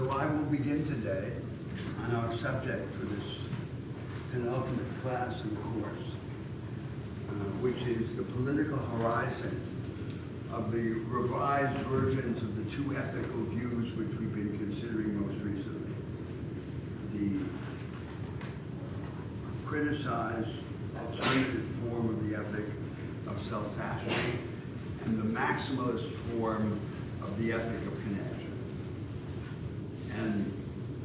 So I will begin today on our subject for this penultimate class in the course, which is the political horizon of the revised versions of the two ethical views which we've been considering most recently. The criticized alternative form of the ethic of self-mastery and the maximalist form of the ethic of connection. And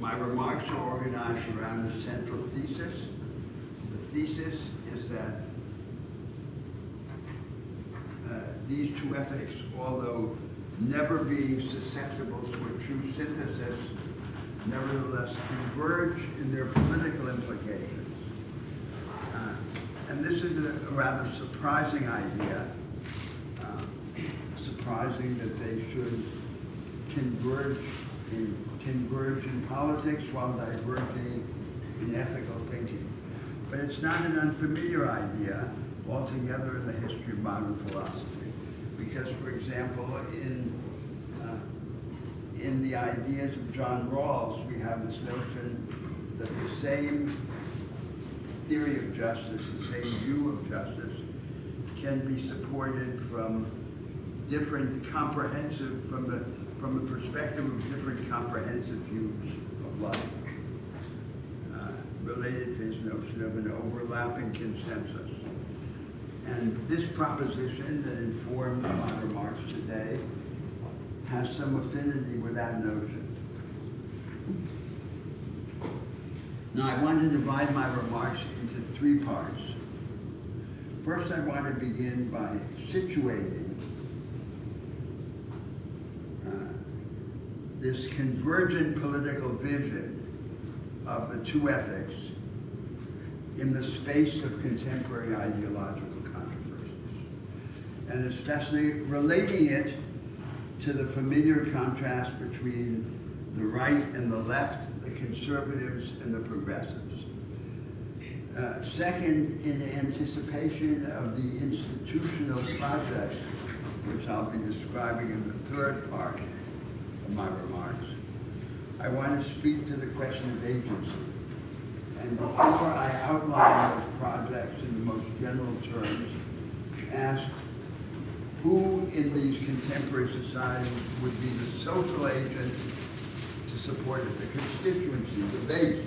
my remarks are organized around a central thesis. The thesis is that these two ethics, although never being susceptible to a true synthesis, nevertheless converge in their political implications. And this is a rather surprising idea, surprising that they should converge in politics while diverging in ethical thinking. But it's not an unfamiliar idea altogether in the history of modern philosophy. Because, for example, in the ideas of John Rawls, we have this notion that the same theory of justice, the same view of justice, can be supported from different comprehensive, from the perspective of different comprehensive views of life, related to his notion of an overlapping consensus. And this proposition that informs my remarks today has some affinity with that notion. Now, I want to divide my remarks into three parts. First, I want to begin by situating this convergent political vision of the two ethics in the space of contemporary ideological controversies, and especially relating it to the familiar contrast between the right and the left, the conservatives and the progressives. Second, in anticipation of the institutional project, which I'll be describing in the third part of my remarks, I want to speak to the question of agency. And before I outline those projects in the most general terms, ask who in these contemporary societies would be the social agent to support it, the constituency, the base.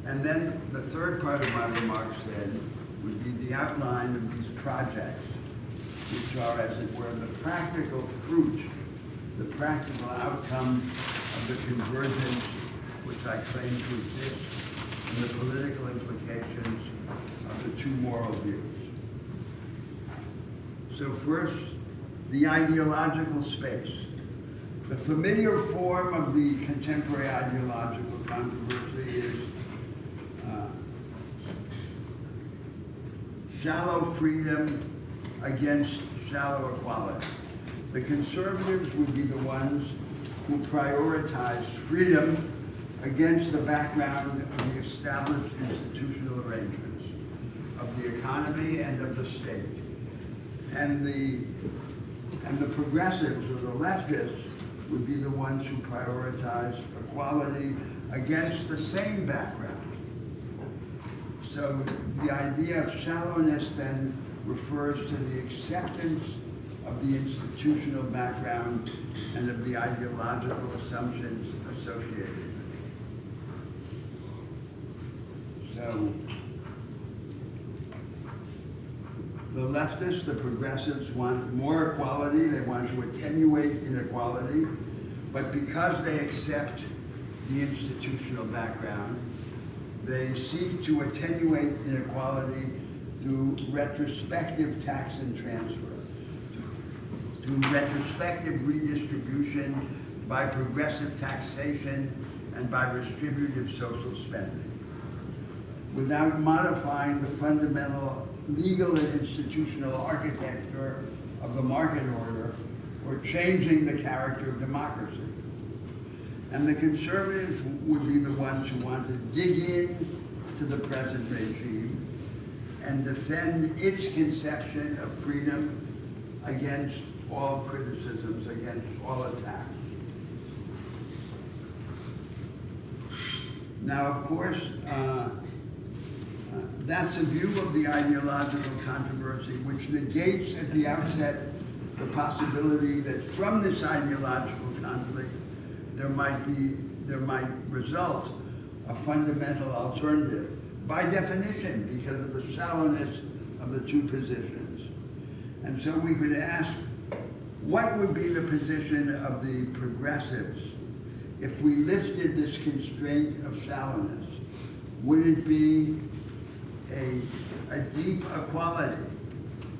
And then the third part of my remarks then would be the outline of these projects, which are, as it were, the practical fruit, the practical outcome of the convergence which I claim to exist in the political implications of the two moral views. So first, the ideological space. The familiar form of the contemporary ideological controversy is shallow freedom against shallow equality. The conservatives would be the ones who prioritize freedom against the background of the established institutional arrangements of the economy and of the state. And the progressives, or the leftists, would be the ones who prioritize equality against the same background. So the idea of shallowness then refers to the acceptance of the institutional background and of the ideological assumptions associated with it. So the leftists, the progressives, want more equality. They want to attenuate inequality. But because they accept the institutional background, they seek to attenuate inequality through retrospective tax and transfer, through retrospective redistribution by progressive taxation and by distributive social spending, without modifying the fundamental legal and institutional architecture of the market order or changing the character of democracy. And the conservatives would be the ones who want to dig in to the present regime and defend its conception of freedom against all criticisms, against all attacks. Now, of course, that's a view of the ideological controversy which negates at the outset the possibility that from this ideological conflict there might result a fundamental alternative, by definition, because of the shallowness of the two positions. And so we could ask, what would be the position of the progressives if we lifted this constraint of shallowness? Would it be a deep equality?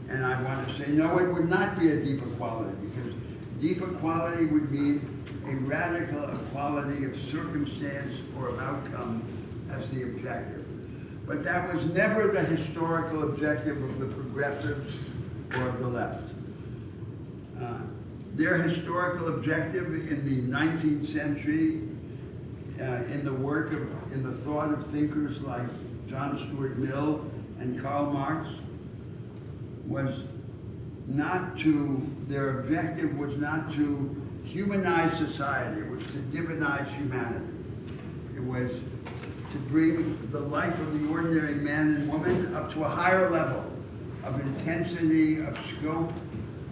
And I want to say, no, it would not be a deep equality, because deep equality would mean a radical equality of circumstance or of outcome as the objective. But that was never the historical objective of the progressives or of the left. Their historical objective in the 19th century, in the thought of thinkers like John Stuart Mill and Karl Marx, their objective was not to humanize society, it was to divinize humanity. It was to bring the life of the ordinary man and woman up to a higher level of intensity, of scope,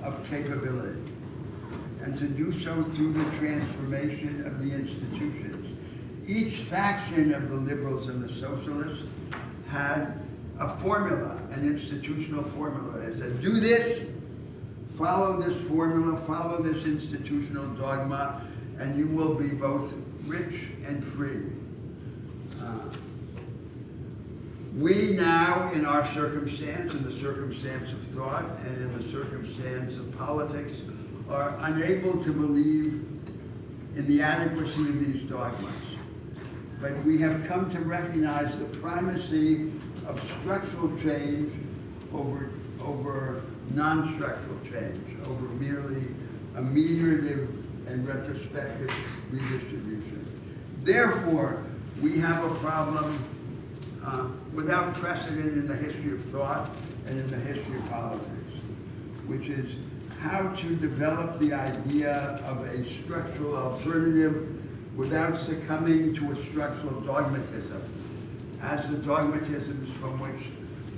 of capability, and to do so through the transformation of the institutions. Each faction of the liberals and the socialists had a formula, an institutional formula. It said, do this, follow this formula, follow this institutional dogma, and you will be both rich and free. We now, in our circumstance, in the circumstance of thought, and in the circumstance of politics, are unable to believe in the adequacy of these dogmas. But we have come to recognize the primacy of structural change over non-structural change, over merely a ameliorative and retrospective redistribution. Therefore, we have a problem without precedent in the history of thought and in the history of politics, which is how to develop the idea of a structural alternative without succumbing to a structural dogmatism, as the dogmatisms from which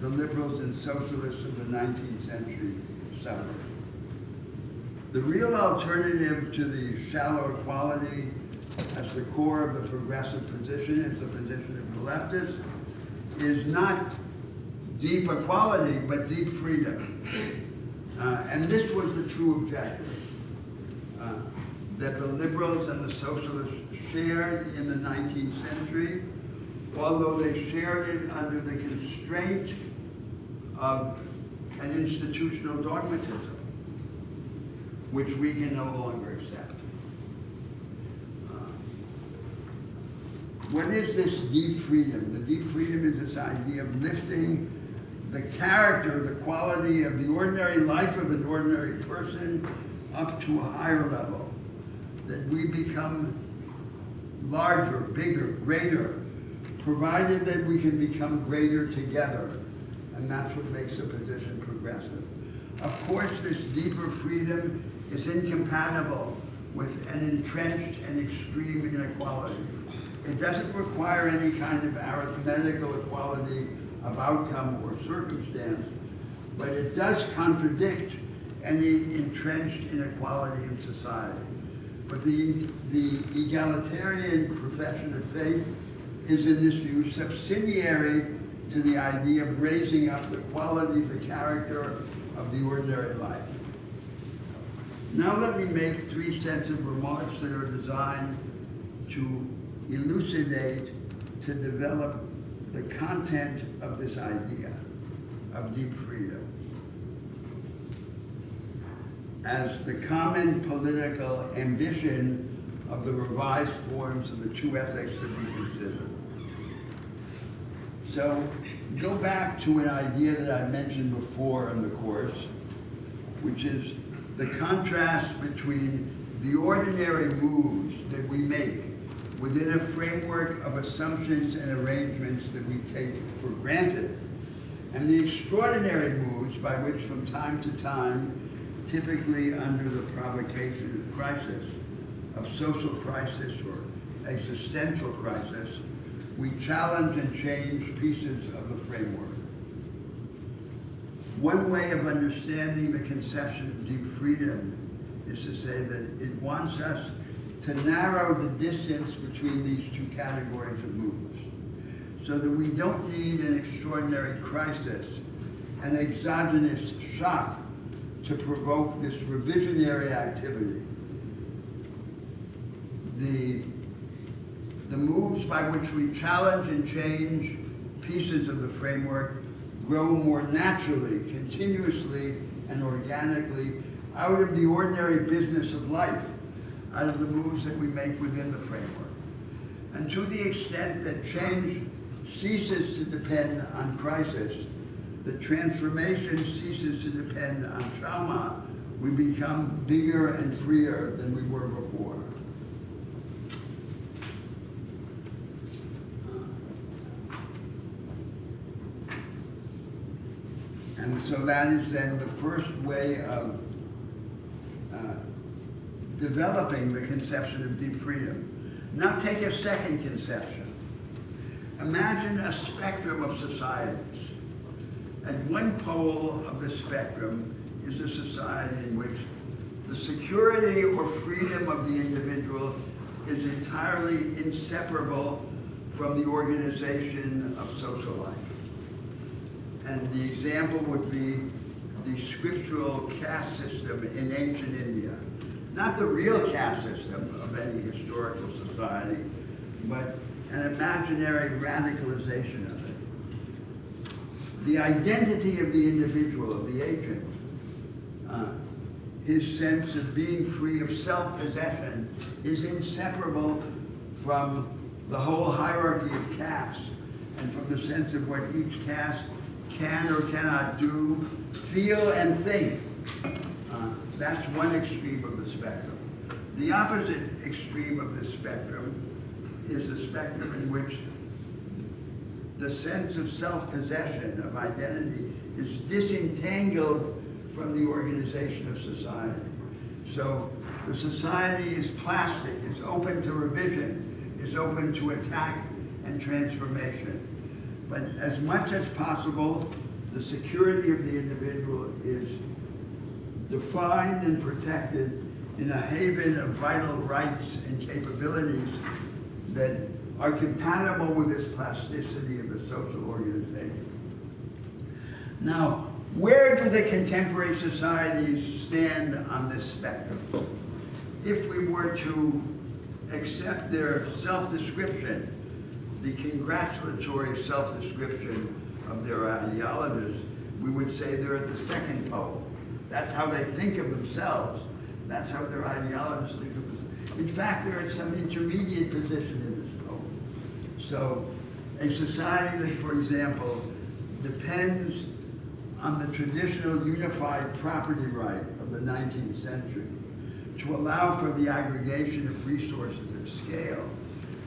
the liberals and socialists of the 19th century suffered. The real alternative to the shallow equality as the core of the progressive position, is the position of the leftists, is not deep equality, but deep freedom. And this was the true objective that the liberals and the socialists shared in the 19th century, although they shared it under the constraint of an institutional dogmatism, which we can no longer accept. What is this deep freedom? The deep freedom is this idea of lifting the character, the quality of the ordinary life of an ordinary person up to a higher level, that we become larger, bigger, greater, provided that we can become greater together. And that's what makes the position progressive. Of course, this deeper freedom is incompatible with an entrenched and extreme inequality. It doesn't require any kind of arithmetical equality of outcome or circumstance, but it does contradict any entrenched inequality in society. But the egalitarian profession of faith is, in this view, subsidiary to the idea of raising up the quality, the character of the ordinary life. Now let me make three sets of remarks that are designed to elucidate, to develop the content of this idea of deep freedom as the common political ambition of the revised forms of the two ethics that we consider. So go back to an idea that I mentioned before in the course, which is the contrast between the ordinary moves that we make within a framework of assumptions and arrangements that we take for granted, and the extraordinary moves by which from time to time, typically under the provocation of crisis, of social crisis or existential crisis, we challenge and change pieces of the framework. One way of understanding the conception of deep freedom is to say that it wants us to narrow the distance between these two categories of moves, so that we don't need an extraordinary crisis, an exogenous shock to provoke this revisionary activity. The moves by which we challenge and change pieces of the framework grow more naturally, continuously, and organically out of the ordinary business of life, out of the moves that we make within the framework. And to the extent that change ceases to depend on crisis, that transformation ceases to depend on trauma, we become bigger and freer than we were before. And so that is then the first way of developing the conception of deep freedom. Now take a second conception. Imagine a spectrum of societies. At one pole of the spectrum is a society in which the security or freedom of the individual is entirely inseparable from the organization of social life. And the example would be the scriptural caste system in ancient India. Not the real caste system of any historical society, but an imaginary radicalization of it. The identity of the individual, of the agent, his sense of being free of self-possession is inseparable from the whole hierarchy of castes and from the sense of what each caste can or cannot do, feel, and think. That's one extreme of the spectrum. The opposite extreme of the spectrum is the spectrum in which the sense of self-possession, of identity, is disentangled from the organization of society. So the society is plastic, it's open to revision, it's open to attack and transformation. But as much as possible, the security of the individual is defined and protected in a haven of vital rights and capabilities that are compatible with this plasticity of the social organization. Now, where do the contemporary societies stand on this spectrum? If we were to accept their self-description, the congratulatory self-description of their ideologists, we would say they're at the second pole. That's how they think of themselves. That's how their ideologists think of themselves. In fact, they're at some intermediate position in this pole. So a society that, for example, depends on the traditional unified property right of the 19th century to allow for the aggregation of resources at scale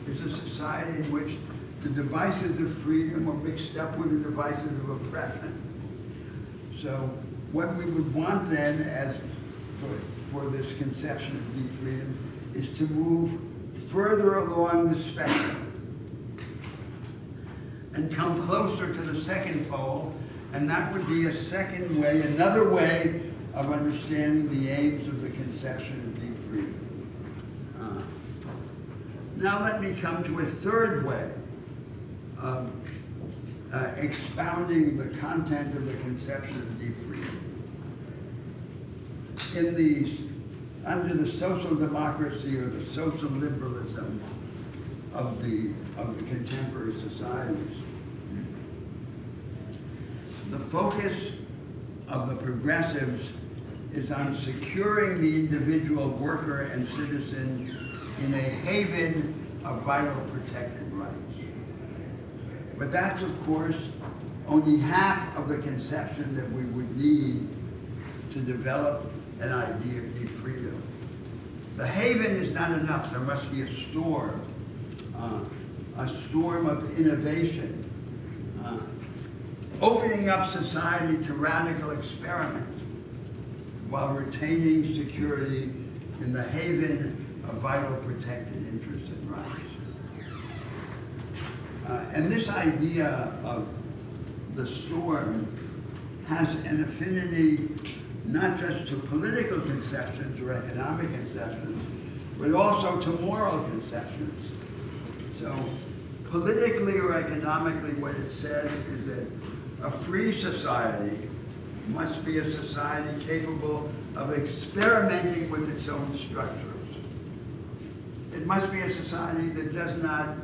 is a society in which the devices of freedom are mixed up with the devices of oppression. So what we would want then, as for this conception of deep freedom, is to move further along the spectrum and come closer to the second pole, and that would be a second way, another way of understanding the aims of the conception of deep freedom. Now let me come to a third way of expounding the content of the conception of deep freedom. Under the social democracy or the social liberalism of the contemporary societies, the focus of the progressives is on securing the individual worker and citizen in a haven of vital protected rights. But that's, of course, only half of the conception that we would need to develop an idea of deep freedom. The haven is not enough. There must be a storm of innovation, opening up society to radical experiment while retaining security in the haven of vital protected interests and rights. And this idea of the storm has an affinity not just to political conceptions or economic conceptions, but also to moral conceptions. So politically or economically, what it says is that a free society must be a society capable of experimenting with its own structures. It must be a society that does not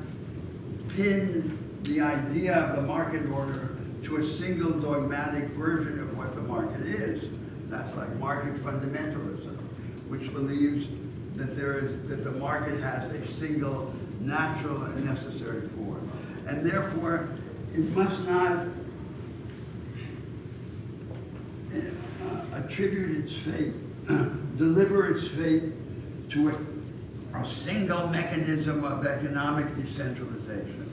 pin the idea of the market order to a single dogmatic version of what the market is. That's like market fundamentalism, which believes that that the market has a single natural and necessary form. And therefore, it must not attribute its fate, deliver its fate to a single mechanism of economic decentralization,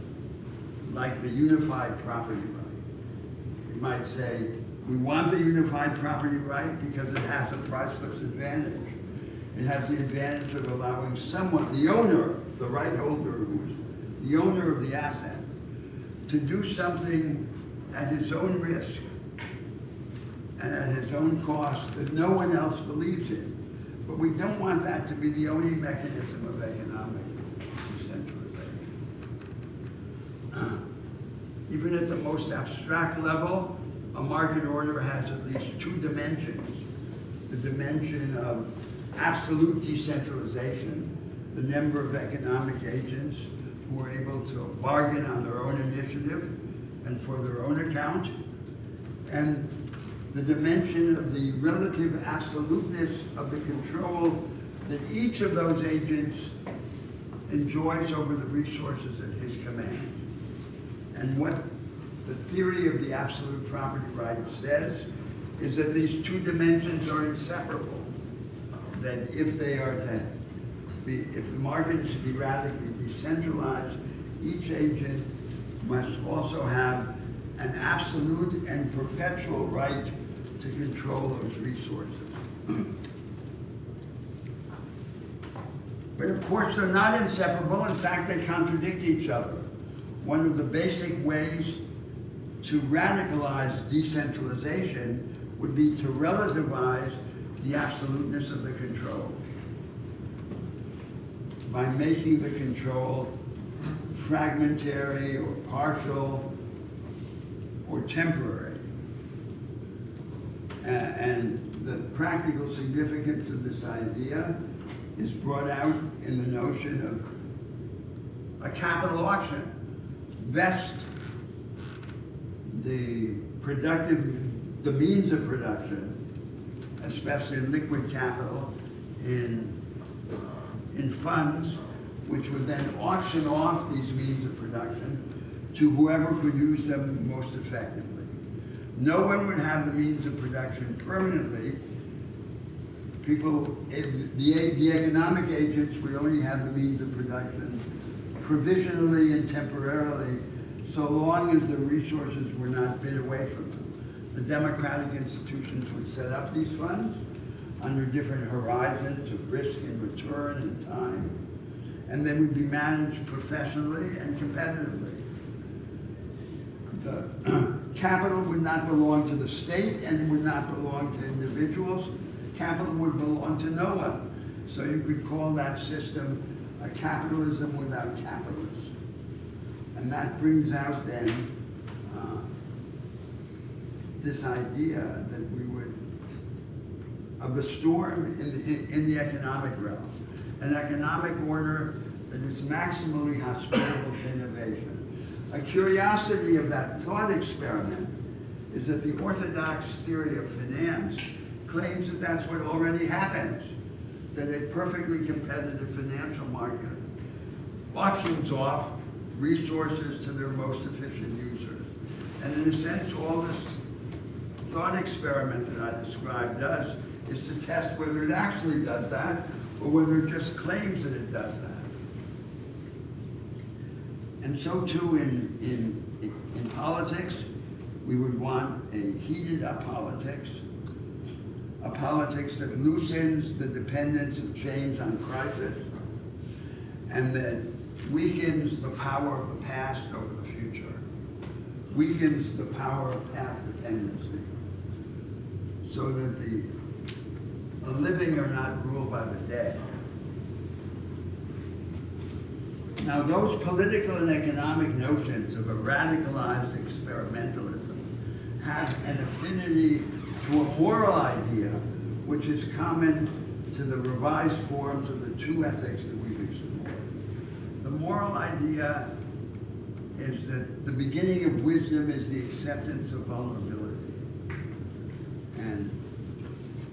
like the unified property right. It might say, we want the unified property right because it has a priceless advantage. It has the advantage of allowing someone, the owner, the right holder, who's the owner of the asset, to do something at his own risk and at his own cost that no one else believes in. But we don't want that to be the only mechanism of economic decentralization. Even at the most abstract level, a market order has at least two dimensions. The dimension of absolute decentralization, the number of economic agents who are able to bargain on their own initiative and for their own account, and the dimension of the relative absoluteness of the control that each of those agents enjoys over the resources at his command. And what the theory of the absolute property right says is that these two dimensions are inseparable. That if they are to be, if the market is to be radically decentralized, each agent must also have an absolute and perpetual right to control those resources. But of course, they're not inseparable. In fact, they contradict each other. One of the basic ways to radicalize decentralization would be to relativize the absoluteness of the control by making the control fragmentary or partial or temporary. And the practical significance of this idea is brought out in the notion of a capital auction. Vest the means of production, especially liquid capital, in funds, which would then auction off these means of production to whoever could use them most effectively. No one would have the means of production permanently. The economic agents would only have the means of production provisionally and temporarily, so long as the resources were not bid away from them. The democratic institutions would set up these funds under different horizons of risk and return and time, and they would be managed professionally and competitively. The capital would not belong to the state and it would not belong to individuals. Capital would belong to no one. So you could call that system a capitalism without capitalists. And that brings out then this idea that we would, of the storm in the economic realm, an economic order that is maximally hospitable to innovation. A curiosity of that thought experiment is that the orthodox theory of finance claims that that's what already happens, that a perfectly competitive financial market auctions off resources to their most efficient users. And in a sense, all this thought experiment that I described does is to test whether it actually does that or whether it just claims that it does that. And so too in politics, we would want a heated up politics, a politics that loosens the dependence of change on crisis, and that weakens the power of the past over the future, weakens the power of path dependency, so that the living are not ruled by the dead. Now, those political and economic notions of a radicalized experimentalism have an affinity to a moral idea which is common to the revised forms of the two ethics that we've explored. The moral idea is that the beginning of wisdom is the acceptance of vulnerability. And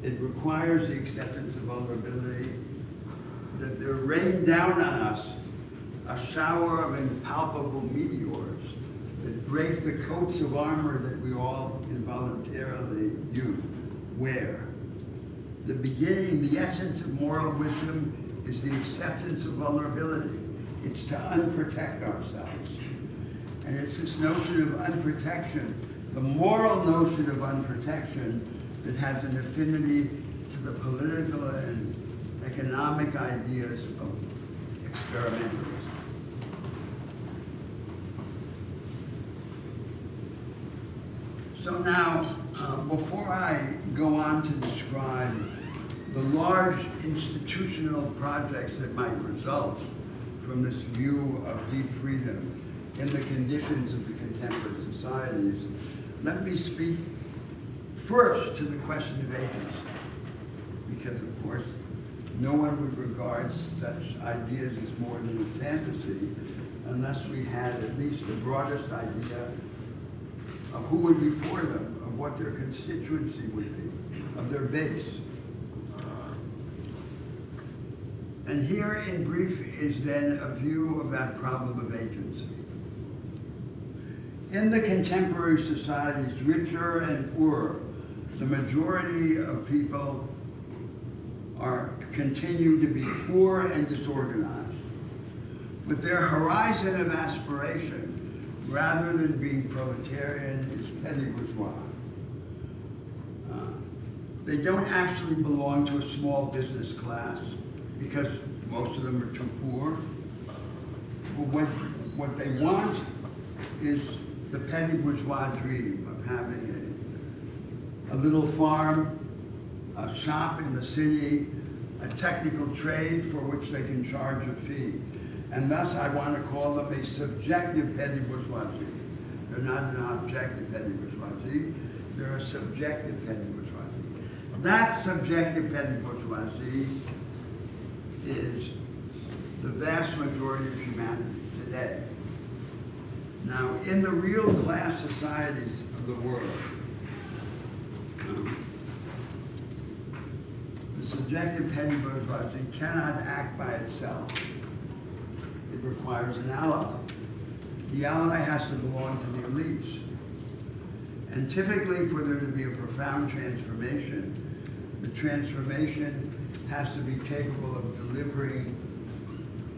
it requires the acceptance of vulnerability, that there rain down on us a shower of impalpable meteors that break the coats of armor that we all involuntarily wear. The beginning, the essence of moral wisdom is the acceptance of vulnerability. It's to unprotect ourselves. And it's this notion of unprotection, the moral notion of unprotection, that has an affinity to the political and economic ideas of experimentalism. So now, before I go on to describe the large institutional projects that might result from this view of deep freedom in the conditions of the contemporary societies, let me speak first to the question of agency, because of course no one would regard such ideas as more than a fantasy unless we had at least the broadest idea of who would be for them, of what their constituency would be, of their base. And here in brief is then a view of that problem of agency. In the contemporary societies, richer and poorer, the majority of people continue to be poor and disorganized. But their horizon of aspiration, rather than being proletarian, is petty bourgeois. They don't actually belong to a small business class because most of them are too poor. But what they want is the petty bourgeois dream of having a little farm, a shop in the city, a technical trade for which they can charge a fee. And thus I want to call them a subjective petty bourgeoisie. They're not an objective petty bourgeoisie, they're a subjective petty bourgeoisie. That subjective petty bourgeoisie is the vast majority of humanity today. Now, in the real class societies of the world, the subjective petty bourgeoisie cannot act by itself. It requires an ally. The ally has to belong to the elites. And typically, for there to be a profound transformation, the transformation has to be capable of delivering,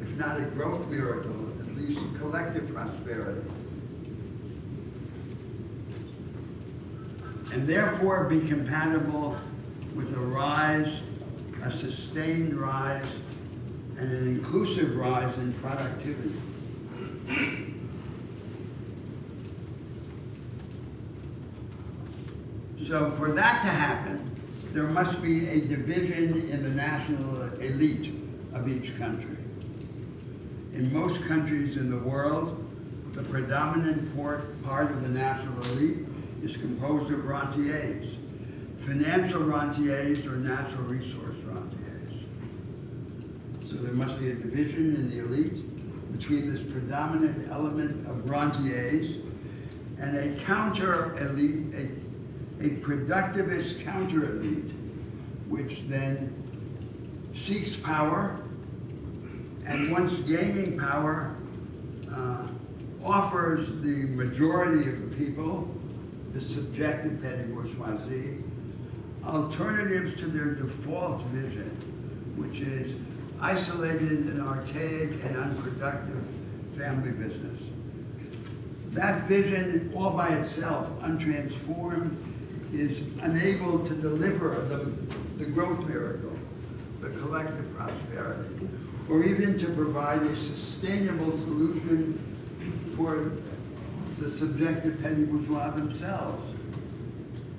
if not a growth miracle, at least collective prosperity. And therefore be compatible with a rise, a sustained rise, and an inclusive rise in productivity. So for that to happen, there must be a division in the national elite of each country. In most countries in the world, the predominant part of the national elite is composed of rentiers, financial rentiers or natural resource rentiers. So there must be a division in the elite between this predominant element of rentiers and a counter-elite, a productivist counter-elite, which then seeks power, and once gaining power, offers the majority of the people, the subjective petty bourgeoisie, alternatives to their default vision, which is isolated and archaic and unproductive family business. That vision, all by itself, untransformed, is unable to deliver the growth miracle, the collective prosperity, or even to provide a sustainable solution for the subjective petty bourgeois themselves,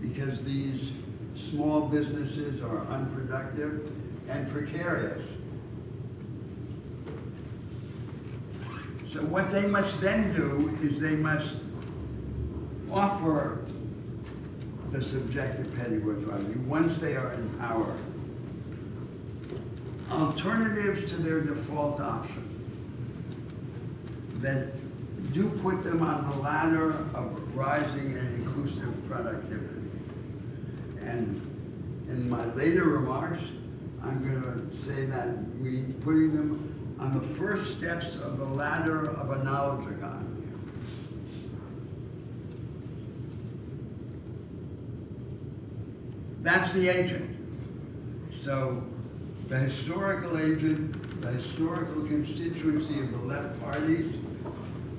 because these small businesses are unproductive and precarious. So what they must then do is they must offer the subjective petty bourgeoisie, once they are in power, alternatives to their default option that do put them on the ladder of rising and inclusive productivity. And in my later remarks, I'm going to say that we're putting them on the first steps of the ladder of a knowledge economy. That's the agent. So the historical agent, the historical constituency of the left parties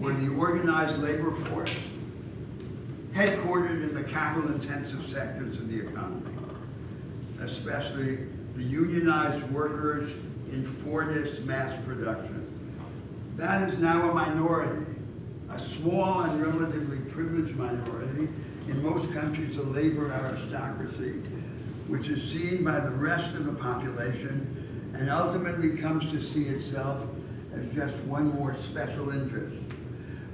were the organized labor force, headquartered in the capital-intensive sectors of the economy, especially the unionized workers in Fordist mass production. That is now a minority, a small and relatively privileged minority in most countries, a labor aristocracy, which is seen by the rest of the population and ultimately comes to see itself as just one more special interest,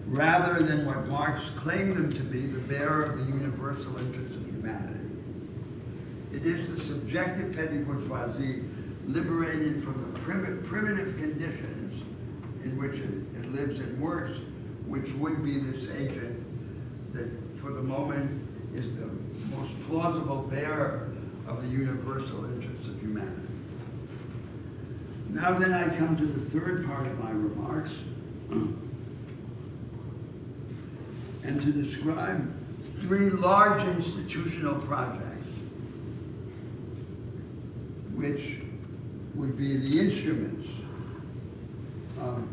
rather than what Marx claimed them to be, the bearer of the universal interests of humanity. It is the subjective petty bourgeoisie liberated from the primitive conditions in which it lives and works, which would be this agent that for the moment is the most plausible bearer of the universal interests of humanity. Now then I come to the third part of my remarks, and to describe three large institutional projects which would be the instruments of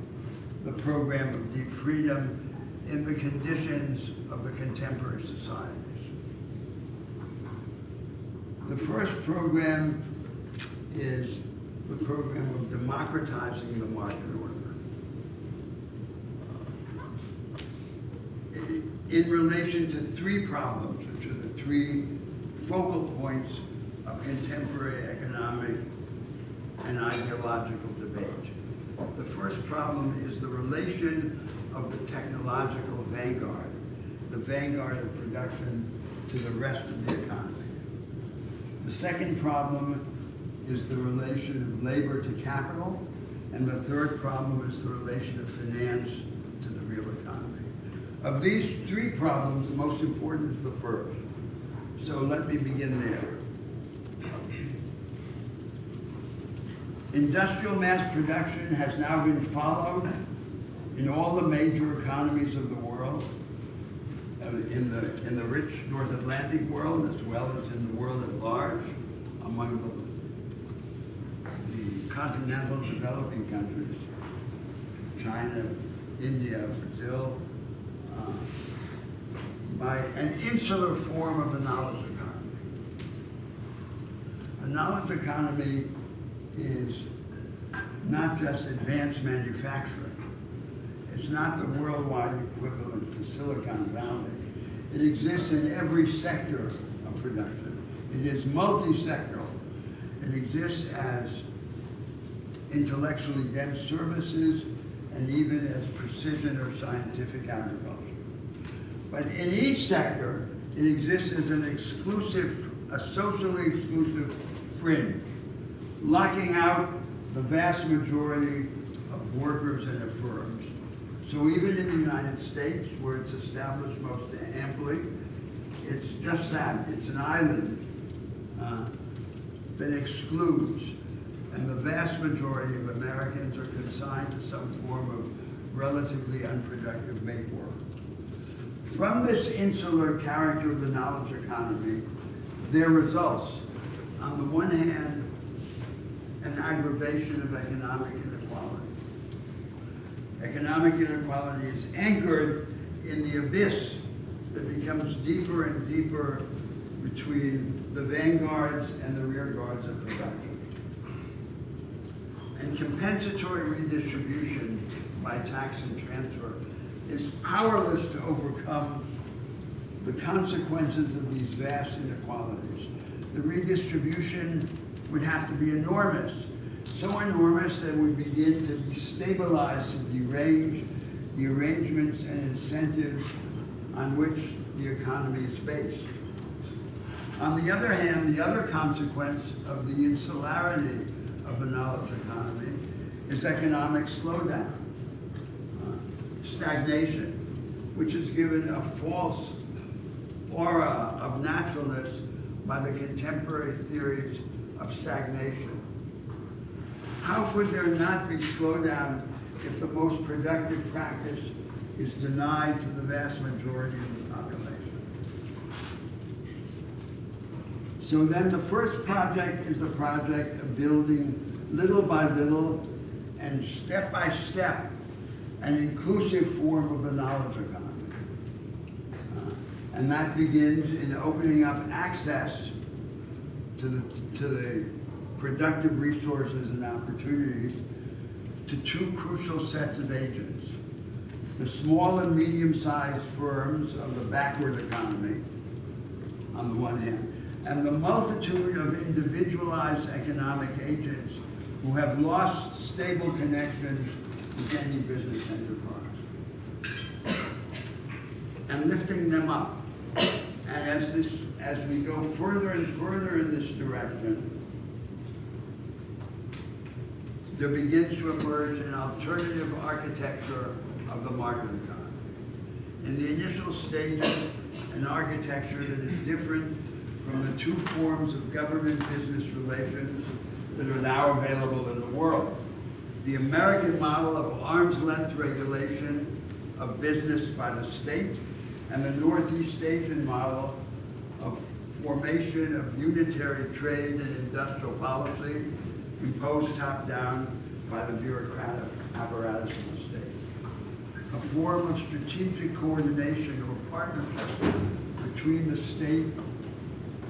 the program of deep freedom in the conditions of the contemporary societies. The first program is the program of democratizing the market order. In relation to three problems, which are the three focal points of contemporary economic and ideological debate. The first problem is the relation of the technological vanguard, the vanguard of production, to the rest of the economy. The second problem is the relation of labor to capital, and the third problem is the relation of finance to the real economy. Of these three problems, the most important is the first. So let me begin there. Industrial mass production has now been followed in all the major economies of the world, in the rich North Atlantic world as well as in the world at large, among the continental developing countries, China, India, Brazil, by an insular form of the knowledge economy. A knowledge economy is not just advanced manufacturing. It's not the worldwide equivalent to Silicon Valley. It exists in every sector of production. It is multi-sectoral. It exists as intellectually dense services and even as precision or scientific agriculture. But in each sector, it exists as an exclusive, a socially exclusive fringe, locking out the vast majority of workers and of firms. So even in the United States, where it's established most amply, it's just that. It's an island that excludes, and the vast majority of Americans are consigned to some form of relatively unproductive make work. From this insular character of the knowledge economy, there results, on the one hand, an aggravation of economic inequality. Economic inequality is anchored in the abyss that becomes deeper and deeper between the vanguards and the rear guards of production. And compensatory redistribution by tax and transfer is powerless to overcome the consequences of these vast inequalities. The redistribution would have to be enormous, so enormous that we begin to destabilize and derange the arrangements and incentives on which the economy is based. On the other hand, the other consequence of the insularity of the knowledge economy is economic slowdown, stagnation, which is given a false aura of naturalness by the contemporary theories of stagnation. How could there not be slowdown if the most productive practice is denied to the vast majority of the population? So then the first project is the project of building little by little and step by step an inclusive form of the knowledge economy. And that begins in opening up access to the productive resources and opportunities to two crucial sets of agents. The small and medium-sized firms of the backward economy, on the one hand, and the multitude of individualized economic agents who have lost stable connections with any business enterprise. And lifting them up. And as we go further and further in this direction, there begins to emerge an alternative architecture of the market economy. In the initial stages, an architecture that is different from the two forms of government-business relations that are now available in the world. The American model of arm's-length regulation of business by the state, and the Northeast Asian model of formation of unitary trade and industrial policy imposed top-down by the bureaucratic apparatus of the state. A form of strategic coordination or partnership between the state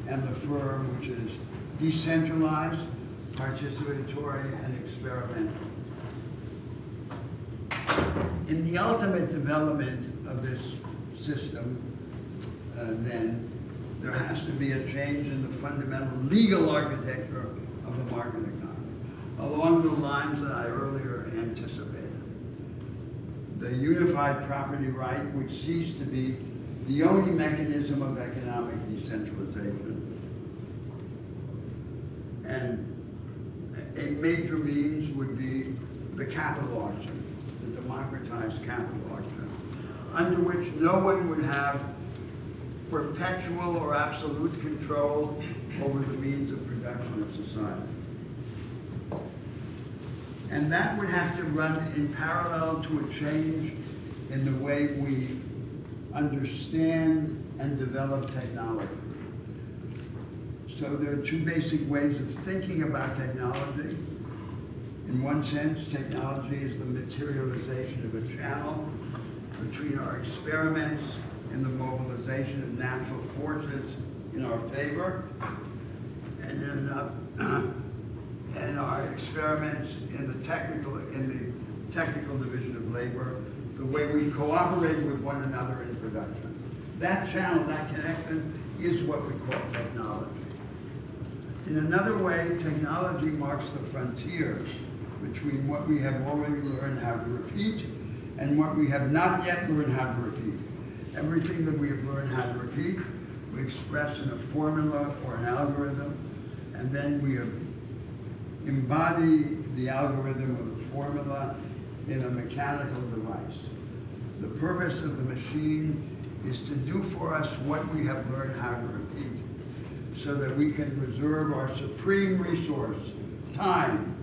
and the firm, which is decentralized, participatory, and experimental. In the ultimate development of this system, then, there has to be a change in the fundamental legal architecture of the market economy, along the lines that I earlier anticipated. The unified property right would cease to be the only mechanism of economic decentralization. And a major means would be the capital auction, the democratized capital auction, under which no one would have perpetual or absolute control over the means of production of society. And that would have to run in parallel to a change in the way we understand and develop technology. So there are two basic ways of thinking about technology. In one sense, technology is the materialization of a channel between our experiments in the mobilization of natural forces in our favor, and our experiments in the technical division of labor, the way we cooperate with one another in production. That channel, that connection, is what we call technology. In another way, technology marks the frontier between what we have already learned how to repeat and what we have not yet learned how to repeat. Everything that we have learned how to repeat, we express in a formula or an algorithm, and then we embody the algorithm or the formula in a mechanical device. The purpose of the machine is to do for us what we have learned how to repeat, so that we can reserve our supreme resource, time,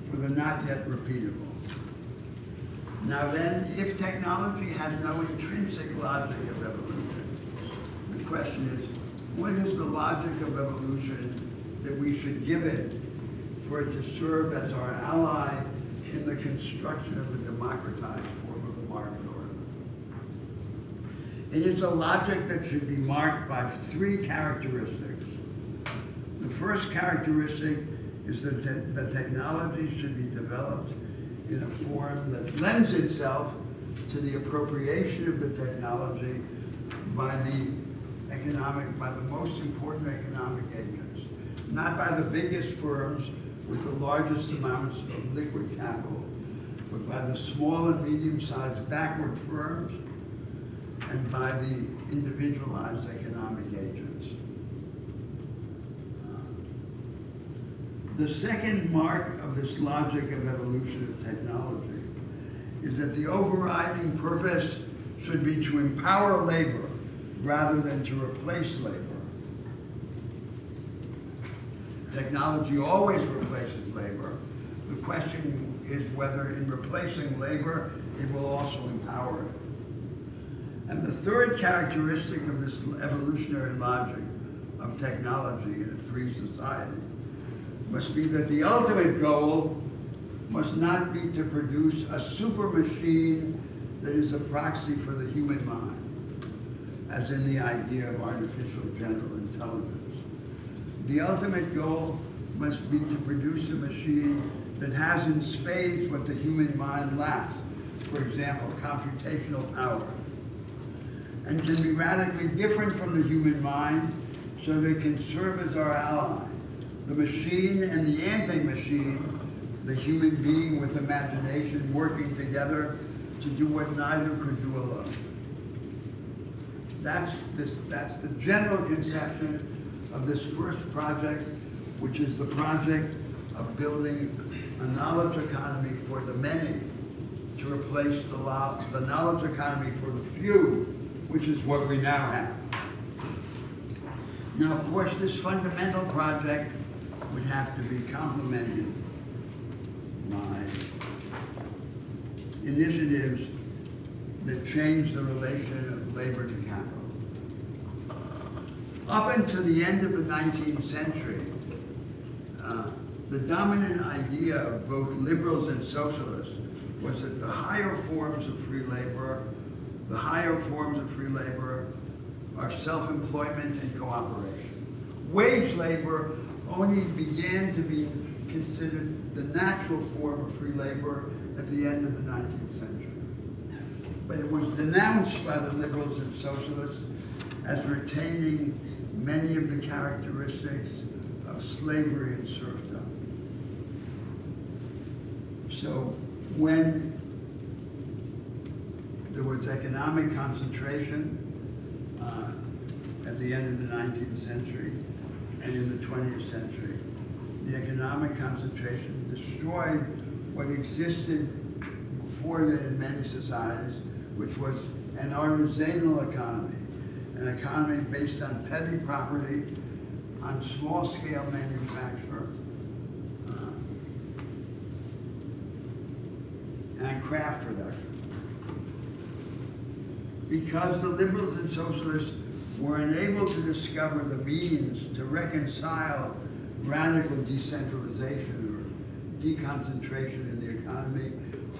for the not yet repeatable. Now then, if technology has no intrinsic logic of evolution, the question is, what is the logic of evolution that we should give it for it to serve as our ally in the construction of a democratized form of the market order? It is a logic that should be marked by three characteristics. The first characteristic is that the technology should be developed in a form that lends itself to the appropriation of the technology by the most important economic agents, not by the biggest firms with the largest amounts of liquid capital, but by the small and medium-sized backward firms and by the individualized economic agents. The second mark of this logic of evolution of technology is that the overriding purpose should be to empower labor rather than to replace labor. Technology always replaces labor. The question is whether in replacing labor, it will also empower it. And the third characteristic of this evolutionary logic of technology in a free society must be that the ultimate goal must not be to produce a super machine that is a proxy for the human mind, as in the idea of artificial general intelligence. The ultimate goal must be to produce a machine that has in spades what the human mind lacks, for example, computational power, and can be radically different from the human mind so they can serve as our ally. The machine and the anti-machine, the human being with imagination working together to do what neither could do alone. That's the general conception of this first project, which is the project of building a knowledge economy for the many to replace the knowledge economy for the few, which is what we now have. Now, of course, this fundamental project would have to be complemented by initiatives that change the relation of labor to capital. Up until the end of the 19th century, the dominant idea of both liberals and socialists was that the higher forms of free labor are self-employment and cooperation. Wage labor only began to be considered the natural form of free labor at the end of the 19th century. But it was denounced by the liberals and socialists as retaining many of the characteristics of slavery and serfdom. So when there was economic concentration at the end of the 19th century and in the 20th century, the economic concentration destroyed what existed before then in many societies, which was an artisanal economy, an economy based on petty property, on small-scale manufacture, and craft production. Because the liberals and socialists were unable to discover the means to reconcile radical decentralization or deconcentration in the economy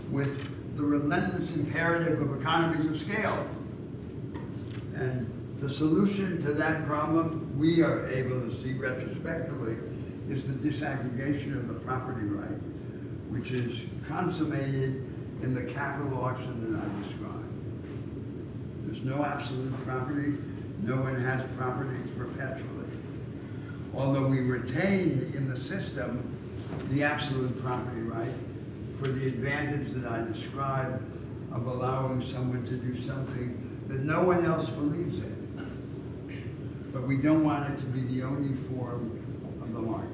with the relentless imperative of economies of scale. And the solution to that problem, we are able to see retrospectively, is the disaggregation of the property right, which is consummated in the capital auction that I described. There's no absolute property. No one has property perpetually. Although we retain in the system the absolute property right for the advantage that I described of allowing someone to do something that no one else believes in. But we don't want it to be the only form of the market.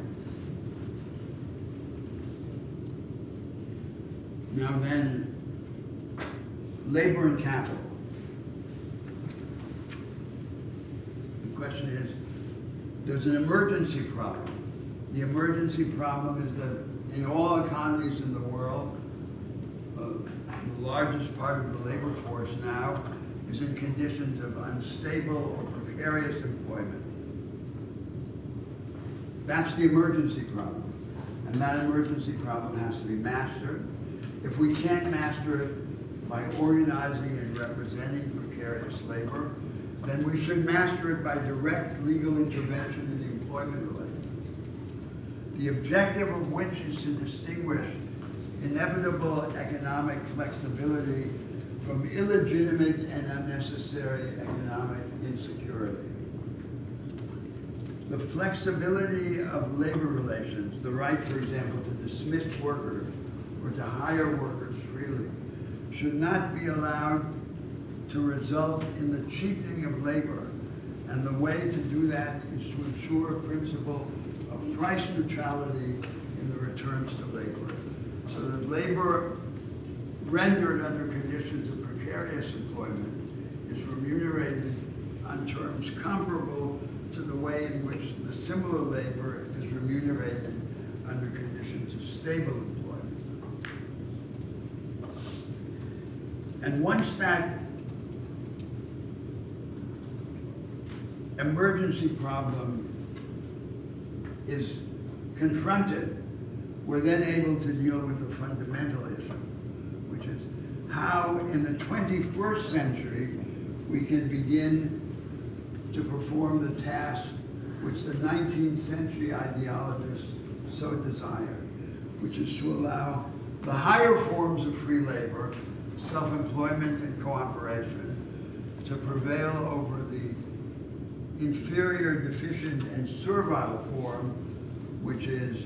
Now then, labor and capital. The question is, there's an emergency problem. The emergency problem is that in all economies in the world, the largest part of the labor force now is in conditions of unstable or precarious employment. That's the emergency problem. And that emergency problem has to be mastered. If we can't master it by organizing and representing precarious labor, then we should master it by direct legal intervention in the employment relations. The objective of which is to distinguish inevitable economic flexibility from illegitimate and unnecessary economic insecurity. The flexibility of labor relations, the right, for example, to dismiss workers or to hire workers freely, should not be allowed to result in the cheapening of labor. And the way to do that is to ensure a principle of price neutrality in the returns to labor, so that labor rendered under conditions of precarious employment is remunerated on terms comparable to the way in which the similar labor is remunerated under conditions of stable employment. And once that emergency problem is confronted, we're then able to deal with the fundamental issue, which is how in the 21st century we can begin to perform the task which the 19th century ideologists so desired, which is to allow the higher forms of free labor, self-employment and cooperation, to prevail over the inferior, deficient, and servile form, which is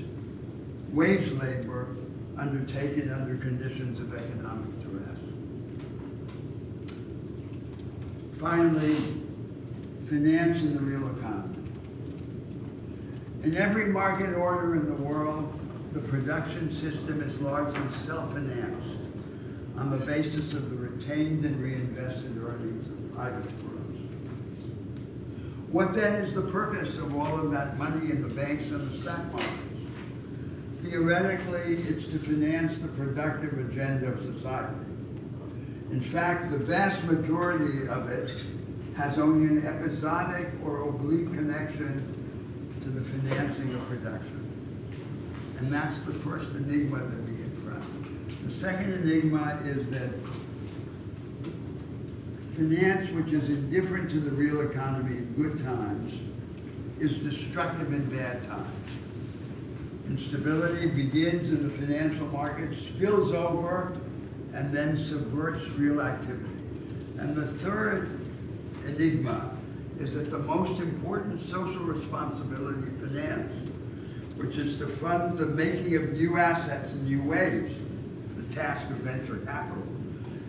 wage labor undertaken under conditions of economic duress. Finally, finance in the real economy. In every market order in the world, the production system is largely self-financed on the basis of the retained and reinvested earnings of private firms. What then is the purpose of all of that money in the banks and the stock markets? Theoretically, it's to finance the productive agenda of society. In fact, the vast majority of it has only an episodic or oblique connection to the financing of production. And that's the first enigma that we confront. The second enigma is that finance, which is indifferent to the real economy in good times, is destructive in bad times. Instability begins in the financial market, spills over, and then subverts real activity. And the third enigma is that the most important social responsibility of finance, which is to fund the making of new assets in new ways, the task of venture capital,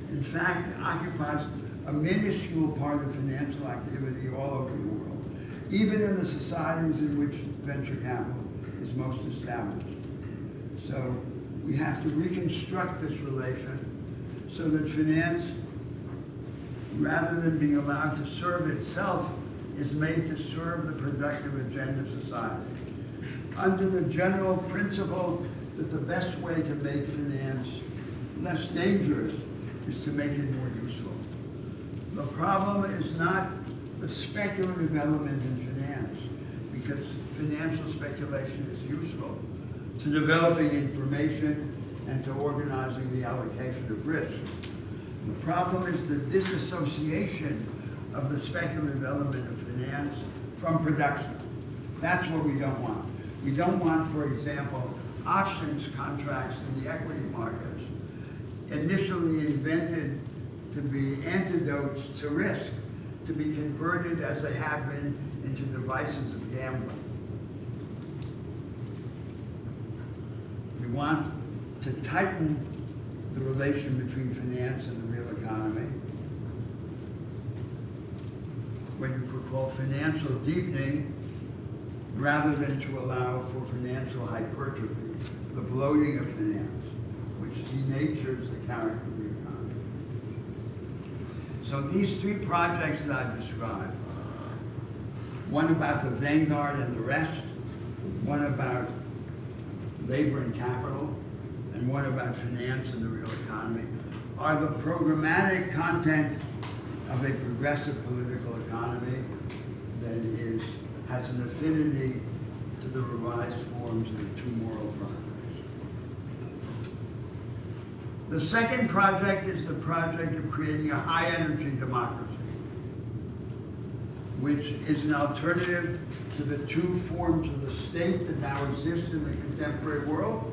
in fact occupies a minuscule part of financial activity all over the world, even in the societies in which venture capital is most established. So we have to reconstruct this relation so that finance, rather than being allowed to serve itself, is made to serve the productive agenda of society, under the general principle that the best way to make finance less dangerous is to make it more useful. The problem is not the speculative element in finance, because financial speculation is useful to developing information and to organizing the allocation of risk. The problem is the disassociation of the speculative element of finance from production. That's what we don't want. We don't want, for example, options contracts in the equity markets, initially invented to be antidotes to risk, to be converted, as they have been, into devices of gambling. We want to tighten the relation between finance and the real economy, what you could call financial deepening, rather than to allow for financial hypertrophy, the bloating of finance, which denatures the character of the economy. So these three projects that I've described, one about the vanguard and the rest, one about labor and capital, and one about finance and the real economy, are the programmatic content of a progressive political economy that has an affinity to the revised forms of the two moral progress. The second project is the project of creating a high-energy democracy, which is an alternative to the two forms of the state that now exist in the contemporary world.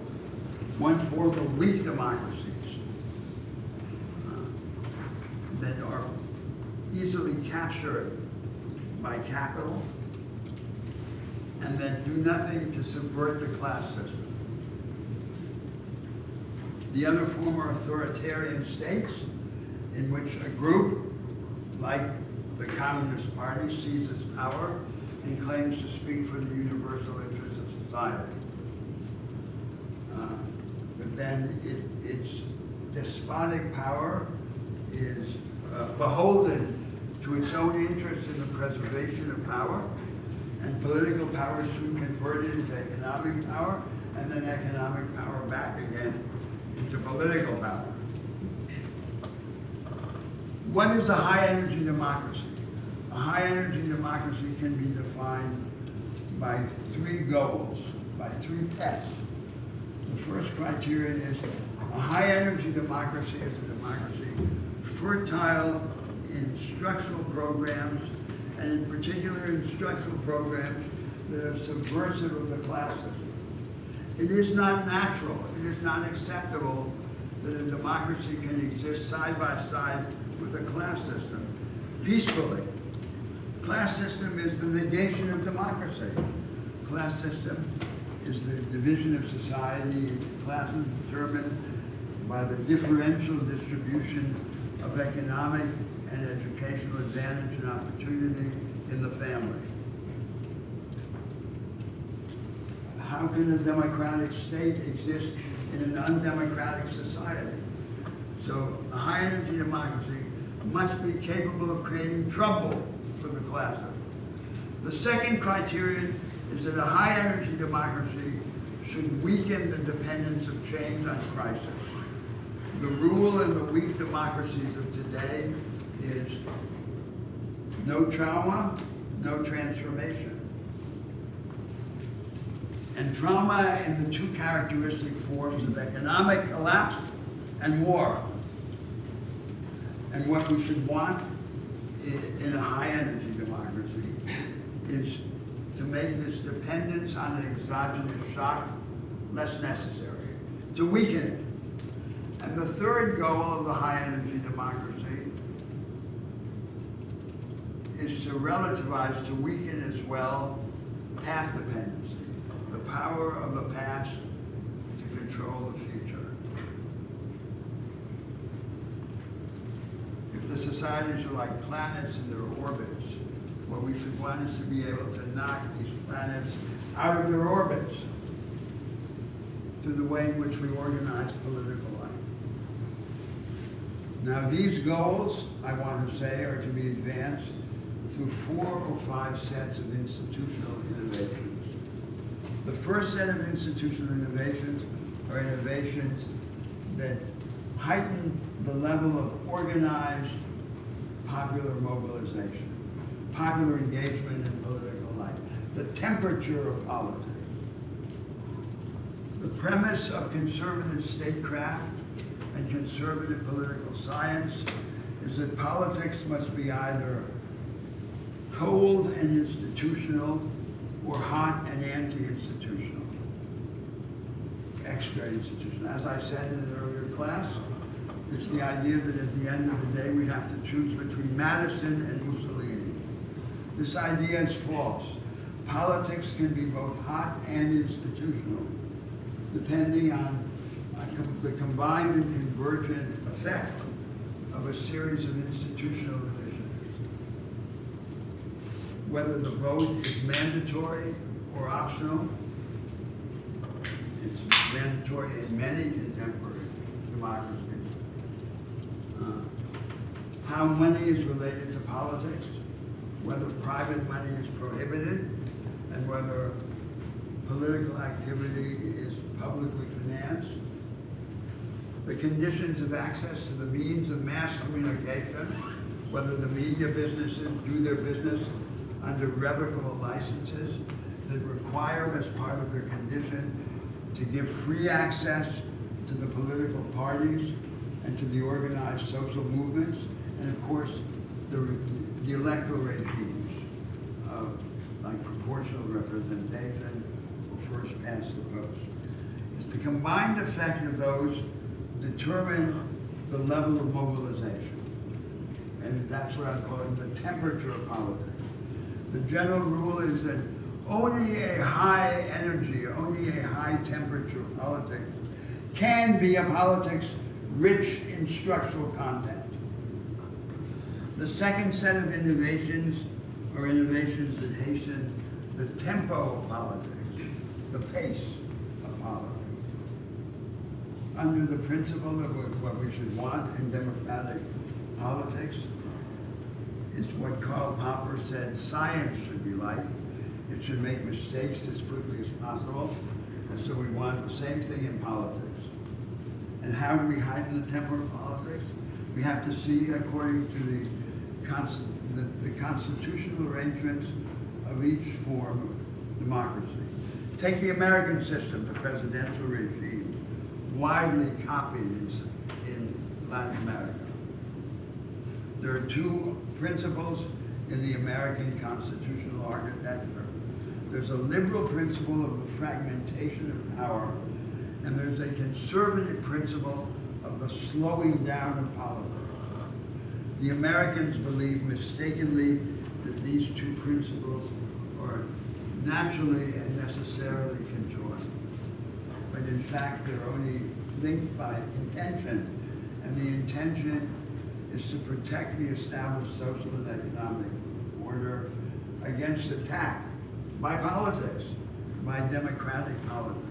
One form of weak democracies, that are easily captured by capital, and that do nothing to subvert the class system. The other former authoritarian states in which a group like the Communist Party seizes power and claims to speak for the universal interests of society. But then its despotic power is beholden to its own interests in the preservation of power, and political power is soon converted into economic power, and then economic power back again into political power. What is a high-energy democracy? A high-energy democracy can be defined by three goals, by three tests. The first criterion is a high-energy democracy is a democracy fertile in structural programs, and in particular in structural programs that are subversive of the class system. It is not natural, it is not acceptable that a democracy can exist side by side with a class system peacefully. Class system is the negation of democracy. Class system is the division of society into classes determined by the differential distribution of economic and educational advantage and opportunity in the family. How can a democratic state exist in an undemocratic society? So a high-energy democracy must be capable of creating trouble for the classes. The second criterion is that a high-energy democracy should weaken the dependence of change on crisis. The rule in the weak democracies of today is no trauma, no transformation. And trauma in the two characteristic forms of economic collapse and war. And what we should want in a high-energy democracy is to make this dependence on an exogenous shock less necessary, to weaken it. And the third goal of the high-energy democracy is to relativize, to weaken as well, path dependency, the power of the past to control the future. If the societies are like planets in their orbits, what we should want is to be able to knock these planets out of their orbits to the way in which we organize political life. Now, these goals, I want to say, are to be advanced through 4 or 5 sets of institutional innovations. The first set of institutional innovations are innovations that heighten the level of organized popular mobilization, popular engagement in political life, the temperature of politics. The premise of conservative statecraft and conservative political science is that politics must be either cold and institutional or hot and anti-institutional, extra-institutional. As I said in an earlier class, it's the idea that at the end of the day we have to choose between Madison and Mussolini. This idea is false. Politics can be both hot and institutional, depending on the combined and convergent effect of a series of institutional initiatives. Whether the vote is mandatory or optional, it's mandatory in many contemporary democracies. How money is related to politics, whether private money is prohibited, and whether political activity is publicly financed. The conditions of access to the means of mass communication, whether the media businesses do their business under revocable licenses that require as part of their condition to give free access to the political parties and to the organized social movements, and of course the electoral regimes like proportional representation or first past the post. It's the combined effect of those determine the level of mobilization. And that's what I'm calling the temperature of politics. The general rule is that only a high energy, only a high temperature politics can be a politics rich in structural content. The second set of innovations are innovations that hasten the tempo of politics, the pace of politics. Under the principle of what we should want in democratic politics, it's what Karl Popper said science should be like. It should make mistakes as quickly as possible. And so we want the same thing in politics. And how do we heighten the tempo of politics? We have to see according to the constitutional arrangements of each form of democracy. Take the American system, the presidential regime, widely copied in Latin America. There are two principles in the American constitutional architecture. There's a liberal principle of the fragmentation of power, and there's a conservative principle of the slowing down of politics. The Americans believe mistakenly that these two principles are naturally and necessarily conjoined. But in fact, they're only linked by intention, and the intention is to protect the established social and economic order against attack by politics, by democratic politics.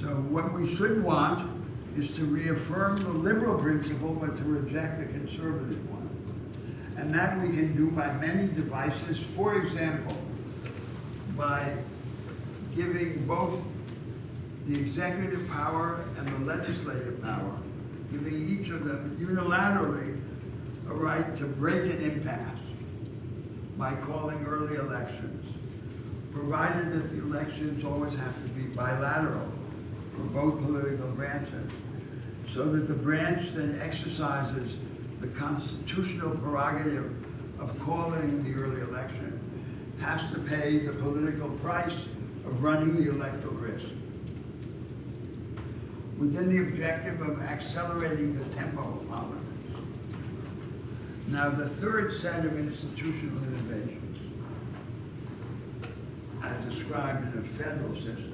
So what we should want is to reaffirm the liberal principle, but to reject the conservative one. And that we can do by many devices. For example, by giving both the executive power and the legislative power, giving each of them unilaterally a right to break an impasse by calling early elections, provided that the elections always have to be bilateral for both political branches, so that the branch that exercises the constitutional prerogative of calling the early election has to pay the political price of running the electoral risk, within the objective of accelerating the tempo of politics. Now, the third set of institutional innovations, as described in a federal system,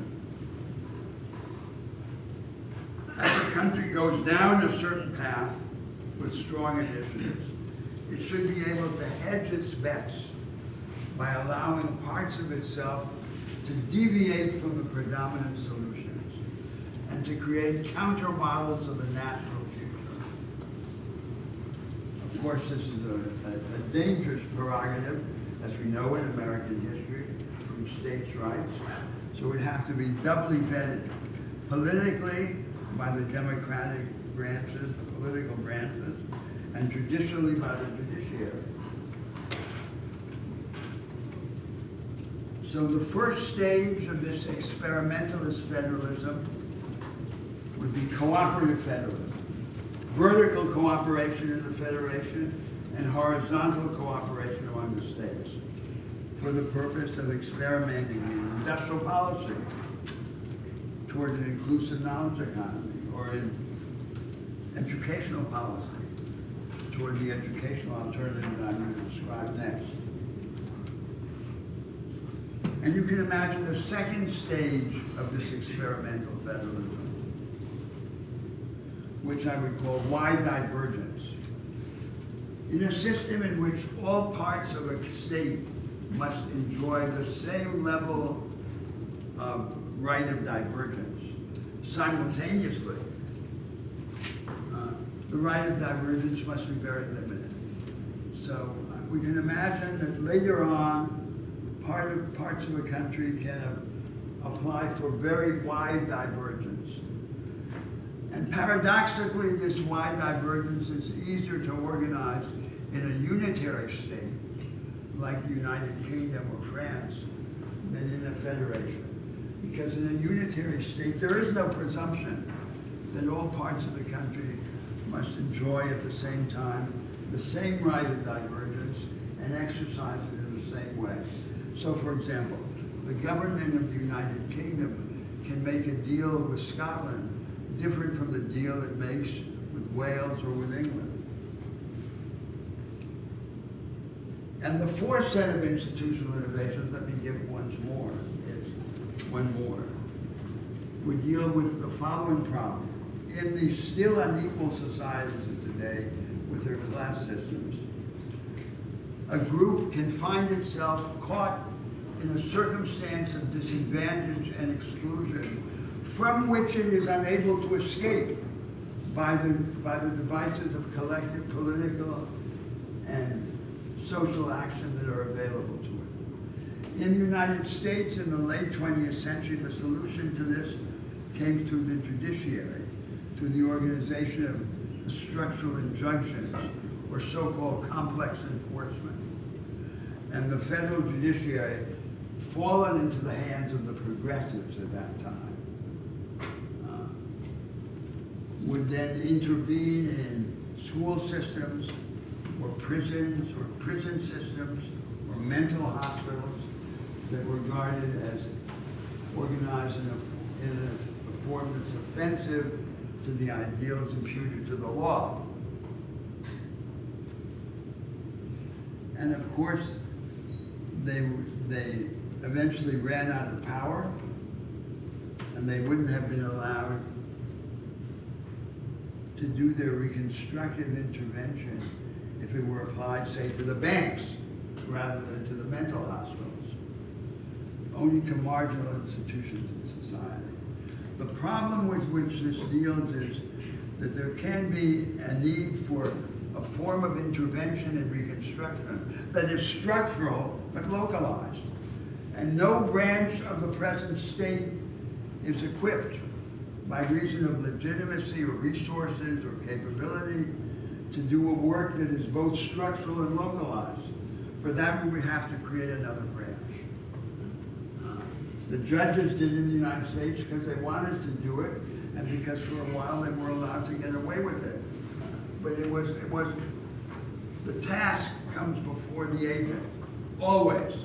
as the country goes down a certain path with strong initiatives, it should be able to hedge its bets by allowing parts of itself to deviate from the predominant solutions and to create counter models of the national future. Of course, this is a dangerous prerogative, as we know in American history, from states' rights. So we have to be doubly vetted politically by the democratic branches, the political branches, and judicially by the judiciary. So the first stage of this experimentalist federalism would be cooperative federalism. Vertical cooperation in the federation and horizontal cooperation among the states for the purpose of experimenting in industrial policy toward an inclusive knowledge economy, or in educational policy toward the educational alternative that I'm going to describe next. And you can imagine the second stage of this experimental federalism, which I would call wide divergence. In a system in which all parts of a state must enjoy the same level of right of divergence simultaneously, the right of divergence must be very limited. So we can imagine that later on, parts of a country can apply for very wide divergence. And paradoxically, this wide divergence is easier to organize in a unitary state, like the United Kingdom or France, than in a federation. Because in a unitary state, there is no presumption that all parts of the country must enjoy at the same time the same right of divergence and exercise it in the same way. So, for example, the government of the United Kingdom can make a deal with Scotland different from the deal it makes with Wales or with England. And the fourth set of institutional innovations, let me give one more, would deal with the following problem. In the still unequal societies of today, with their class systems, a group can find itself caught in a circumstance of disadvantage and exclusion from which it is unable to escape by the devices of collective political and social action that are available to it. In the United States in the late 20th century, the solution to this came through the judiciary, through the organization of the structural injunctions, or so-called complex enforcement. And the federal judiciary, fallen into the hands of the progressives at that time, would then intervene in school systems, or prisons, or prison systems, or mental hospitals that were regarded as organized in a form that's offensive to the ideals imputed to the law. And of course, they eventually ran out of power, and they wouldn't have been allowed to do their reconstructive intervention if it were applied, say, to the banks rather than to the mental hospitals, only to marginal institutions in society. The problem with which this deals is that there can be a need for a form of intervention and reconstruction that is structural but localized. And no branch of the present state is equipped by reason of legitimacy or resources or capability to do a work that is both structural and localized. For that, we would have to create another branch. The judges did in the United States because they wanted to do it, and because for a while they were allowed to get away with it. But the task comes before the agent, always.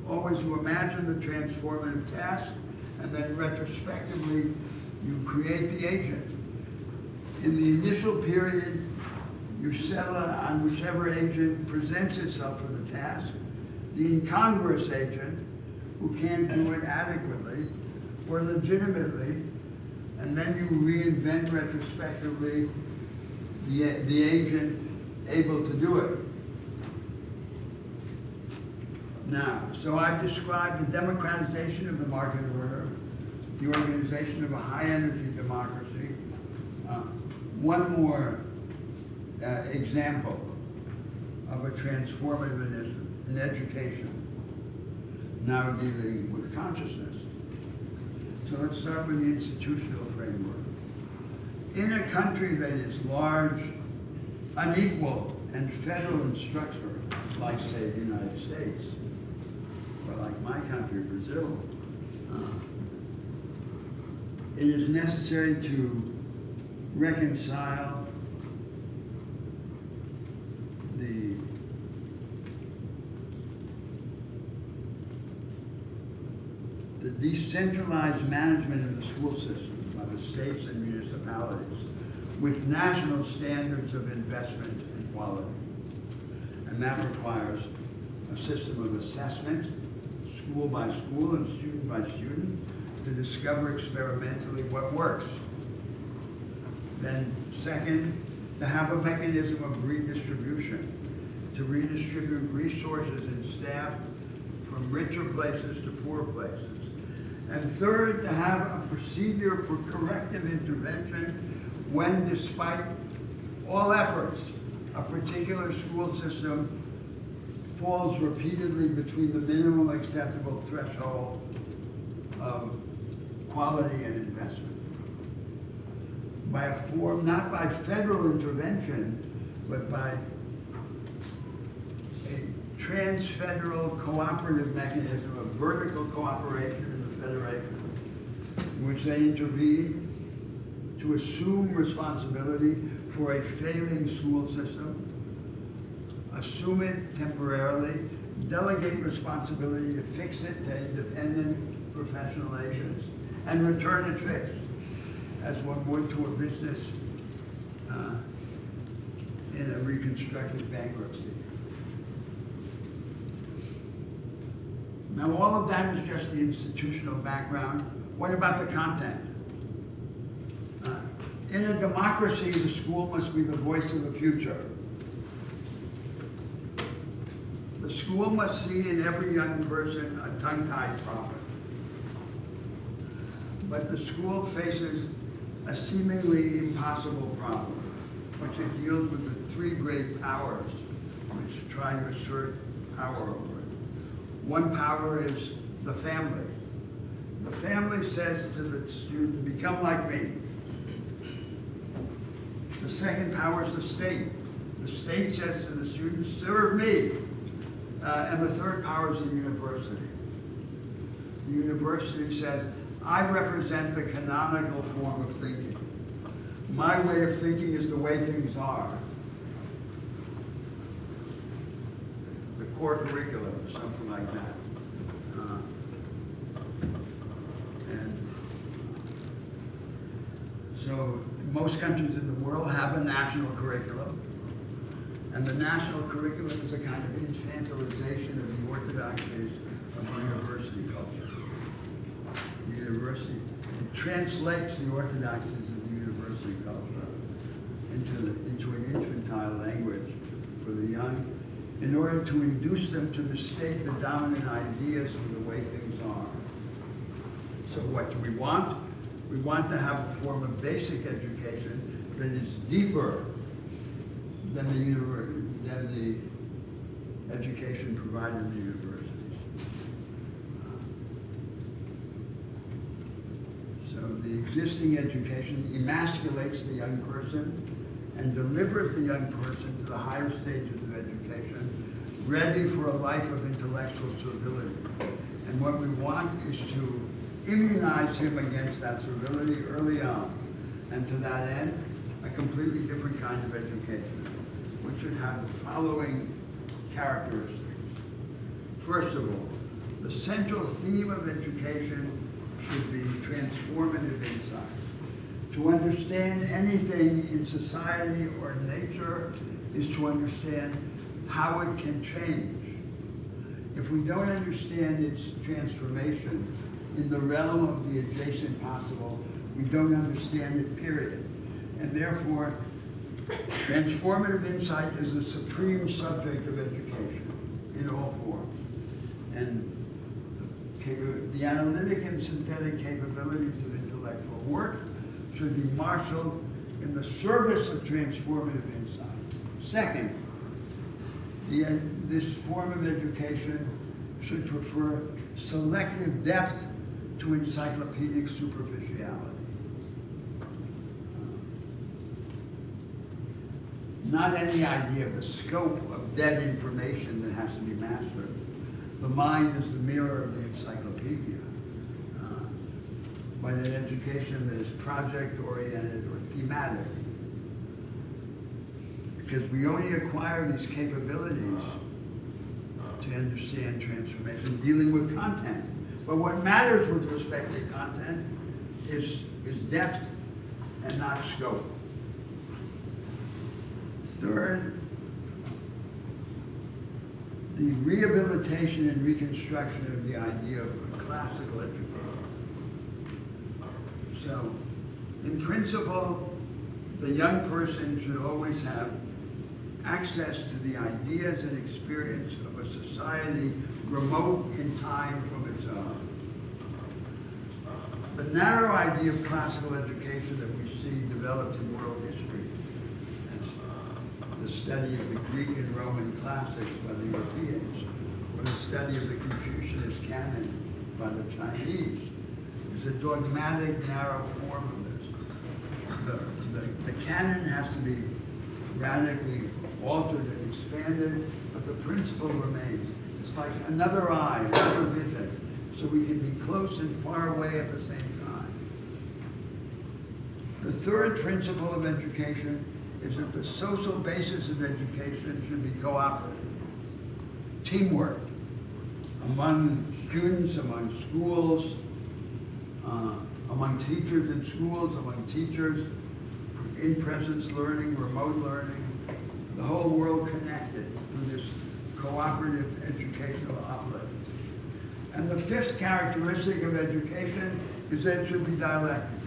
Always you imagine the transformative task, and then retrospectively you create the agent. In the initial period, you settle on whichever agent presents itself for the task, the incongruous agent who can't do it adequately or legitimately, and then you reinvent retrospectively the agent able to do it. Now, so I've described the democratization of the market order, the organization of a high-energy democracy. One more example of a transformative in education, now dealing with consciousness. So let's start with the institutional framework. In a country that is large, unequal, and federal in structure, like, say, the United States, or like my country, Brazil, it is necessary to reconcile the decentralized management of the school system by the states and municipalities with national standards of investment and quality. And that requires a system of assessment, school by school and student by student, to discover experimentally what works. Then second, to have a mechanism of redistribution, to redistribute resources and staff from richer places to poorer places. And third, to have a procedure for corrective intervention when, despite all efforts, a particular school system falls repeatedly between the minimum acceptable threshold of quality and investment. By a form, not by federal intervention, but by a trans-federal cooperative mechanism of vertical cooperation in the federation, in which they intervene to assume responsibility for a failing school system, assume it temporarily, delegate responsibility to fix it to independent professional agents, and return it fixed, as one would to a business in a reconstructed bankruptcy. Now, all of that is just the institutional background. What about the content? In a democracy, the school must be the voice of the future. The school must see in every young person a tongue-tied prophet. But the school faces a seemingly impossible problem, which it deals with the three great powers which try to assert power over it. One power is the family. The family says to the student, become like me. The second power is the state. The state says to the student, serve me. And the third power is the university. The university says, I represent the canonical form of thinking. My way of thinking is the way things are. The core curriculum, or something like that. So most countries in the world have a national curriculum. And the national curriculum is a kind of infantilization of the orthodoxies of the university culture. The university, it translates the orthodoxies of the university culture into an infantile language for the young in order to induce them to mistake the dominant ideas for the way things are. So what do we want? We want to have a form of basic education that is deeper than the education provided in the universities. So the existing education emasculates the young person and delivers the young person to the higher stages of education, ready for a life of intellectual servility. And what we want is to immunize him against that servility early on. And to that end, a completely different kind of education, which should have the following characteristics. First of all, the central theme of education should be transformative insight. To understand anything in society or nature is to understand how it can change. If we don't understand its transformation in the realm of the adjacent possible, we don't understand it, period. And therefore, transformative insight is the supreme subject of education in all forms. And the analytic and synthetic capabilities of intellectual work should be marshaled in the service of transformative insight. Second, this form of education should prefer selective depth to encyclopedic superficiality. Not any idea of the scope of dead information that has to be mastered. The mind is the mirror of the encyclopedia. But an education that is project-oriented or thematic. Because we only acquire these capabilities to understand transformation, dealing with content. But what matters with respect to content is depth and not scope. Third, the rehabilitation and reconstruction of the idea of classical education. So, in principle, the young person should always have access to the ideas and experience of a society remote in time from its own. The narrow idea of classical education that we see developed in world history, the study of the Greek and Roman classics by the Europeans, or the study of the Confucianist canon by the Chinese, is a dogmatic, narrow form of this. The canon has to be radically altered and expanded, but the principle remains. It's like another eye, another vision, so we can be close and far away at the same time. The third principle of education is that the social basis of education should be cooperative. Teamwork among students, among schools, among teachers in schools, among teachers, in-presence learning, remote learning, the whole world connected to this cooperative educational uplift. And the fifth characteristic of education is that it should be dialectical.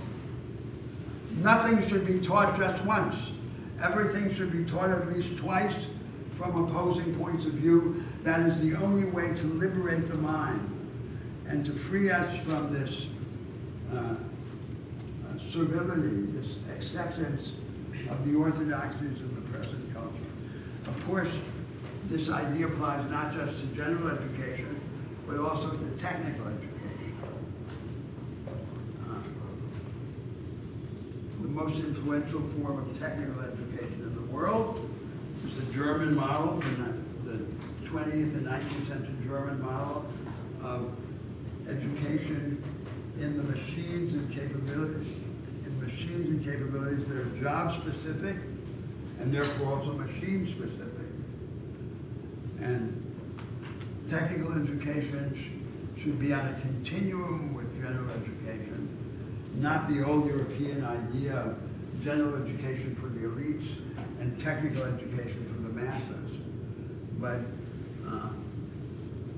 Nothing should be taught just once. Everything should be taught at least twice from opposing points of view. That is the only way to liberate the mind and to free us from this servility, this acceptance of the orthodoxies of the present culture. Of course, this idea applies not just to general education, but also to technical education. The most influential form of technical education in the world is the German model, the 20th and 19th century German model of education in the machines and capabilities. In machines and capabilities, they're job-specific and therefore also machine-specific. And technical education should be on a continuum with general education, not the old European idea of general education for the elites and technical education for the masses, but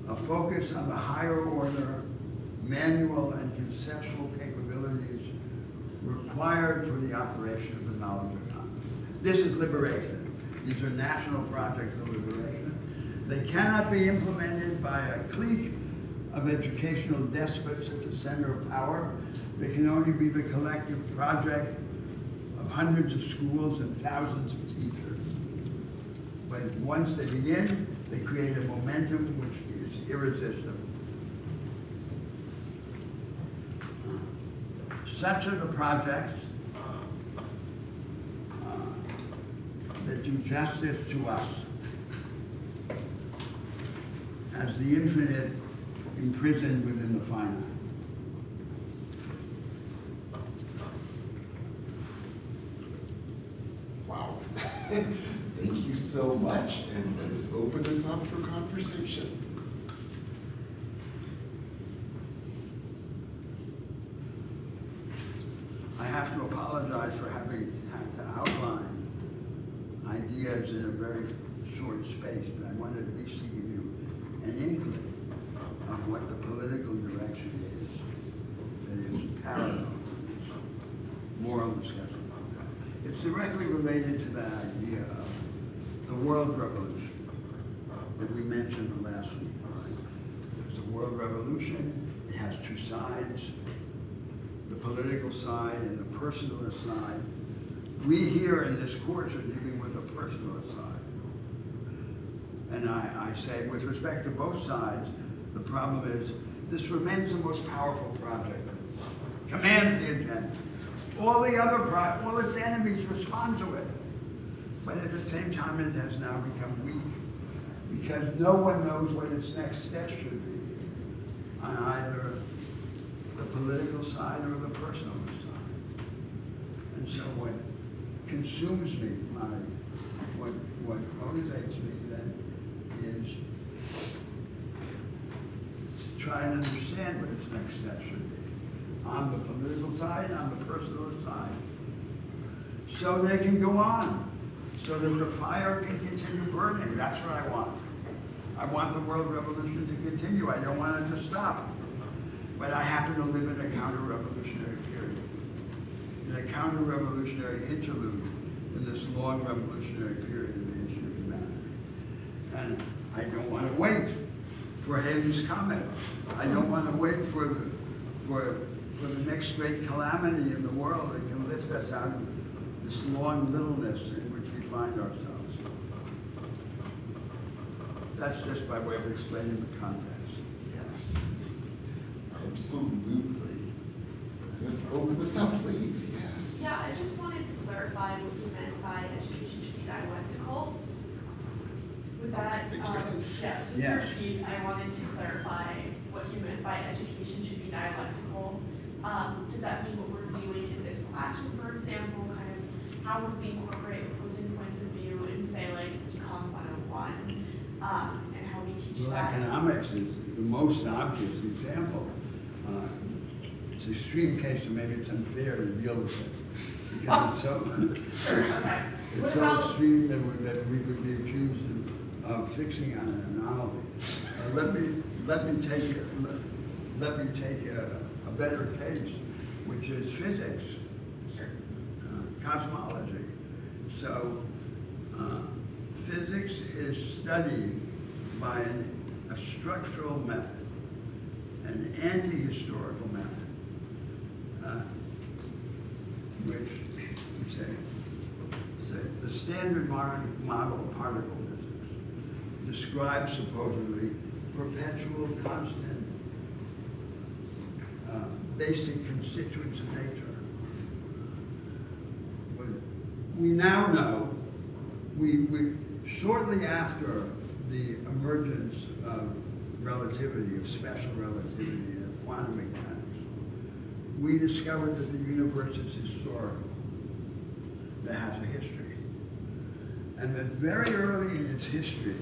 a focus on the higher order manual and conceptual capabilities required for the operation of the knowledge economy. This is liberation. These are national projects of liberation. They cannot be implemented by a clique of educational despots at the center of power. They can only be the collective project of hundreds of schools and thousands of teachers. But once they begin, they create a momentum which is irresistible. Such are the projects that do justice to us as the infinite imprisoned within the finite. Wow. Thank you so much, and let us open this up for conversation. I have to apologize for having had to outline ideas in a very short space, but I wanted at least to give you an inkling of what the political direction is that is parallel to this moral discussion. It's directly related to that idea of the world revolution that we mentioned last week, right? There's a world revolution, it has two sides, the political side and the personalist side. We here in this course are dealing with the personalist side. And I say, with respect to both sides, the problem is this remains the most powerful project. Commands the agenda. All its enemies respond to it. But at the same time, it has now become weak because no one knows what its next step should be on either the political side or the personalist side. And so what consumes me, what motivates me then is to try and understand what its next step should be on the political side, on the personalist side, so they can go on, so that the fire can continue burning. That's what I want. I want the world revolution to continue. I don't want it to stop. But I happen to live in a counter-revolutionary period, in a counter-revolutionary interlude in this long revolutionary period in the history of humanity. And I don't want to wait for Halley's Comet. I don't want to wait for the next great calamity in the world that can lift us out of this long littleness in which we find ourselves. That's just by way of explaining the context. Yes. Absolutely. Let's open this up, please. Yes. Yeah, I just wanted to clarify what you meant by education should be dialectical. With that, just Yes. to repeat, I wanted to clarify what you meant by education should be dialectical. Does that mean what we're doing in this classroom, for example, kind of how would we incorporate opposing points of view and say like Econ 101, and how we teach Well, that? economics is the most obvious example. It's an extreme case, so maybe it's unfair to deal with it. Because it's so, Okay. it's What so about- extreme that we could be accused of fixing on an anomaly. Let me let me take a better case, which is physics, Sure. cosmology. So physics is studied by a structural method, an anti-historical method, which we say the standard model of particle physics describes supposedly perpetual, constant, basic constituents of nature. We now know, shortly after the emergence of relativity, of special relativity and quantum mechanics, we discovered that the universe is historical, that has a history. And that very early in its history,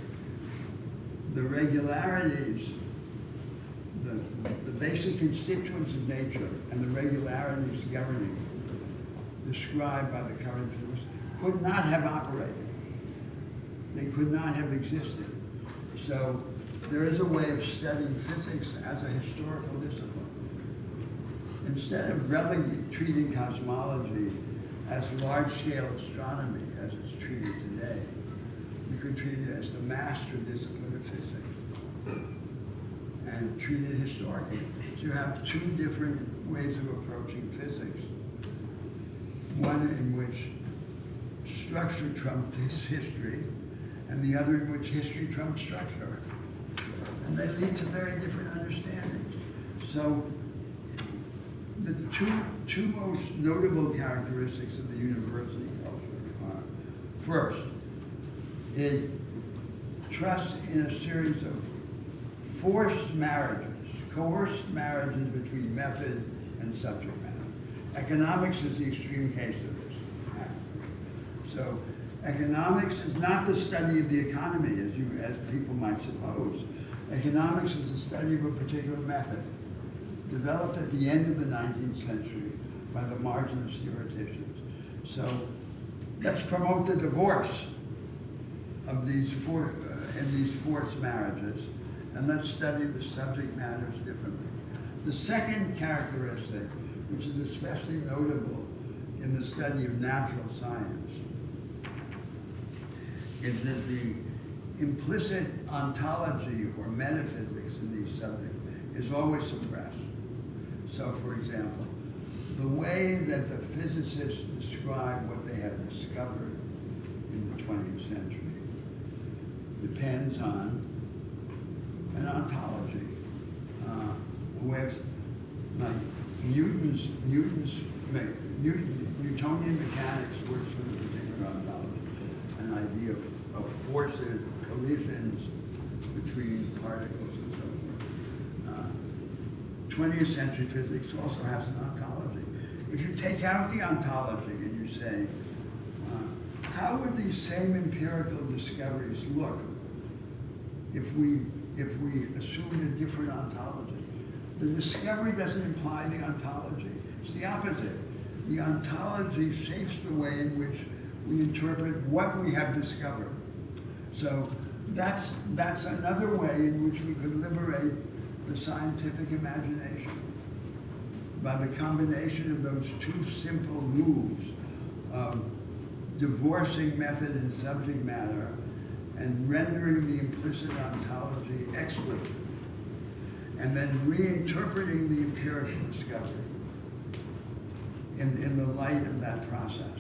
the regularities, the basic constituents of nature and the regularities governing, described by the current physics, could not have operated. They could not have existed. So there is a way of studying physics as a historical discipline. Instead of treating cosmology as large-scale astronomy as it's treated today, we could treat it as the master discipline of physics and treat it historically. So you have two different ways of approaching physics. One in which structure trumped history, and the other in which history trumped structure. And that leads to very different understandings. So the two most notable characteristics of the university culture are, first, it trusts in a series of forced marriages, coerced marriages between method and subject matter. Economics is the extreme case of this, actually. So economics is not the study of the economy, as people might suppose. Economics is the study of a particular method, developed at the end of the 19th century by the marginalist theoreticians. So let's promote the divorce of these forced marriages, and let's study the subject matters differently. The second characteristic, which is especially notable in the study of natural science, is that the implicit ontology or metaphysics in these subjects is always suppressed. So, for example, the way that the physicists describe what they have discovered in the 20th century depends on an ontology. Like Newtonian mechanics works with a particular ontology, an idea of forces, collisions between particles and so forth. 20th century physics also has an ontology. If you take out the ontology and you say, how would these same empirical discoveries look if we assumed a different ontology? The discovery doesn't imply the ontology. It's the opposite. The ontology shapes the way in which we interpret what we have discovered. So that's another way in which we could liberate the scientific imagination, by the combination of those two simple moves of divorcing method and subject matter and rendering the implicit ontology explicit, and then reinterpreting the empirical discovery in the light of that process.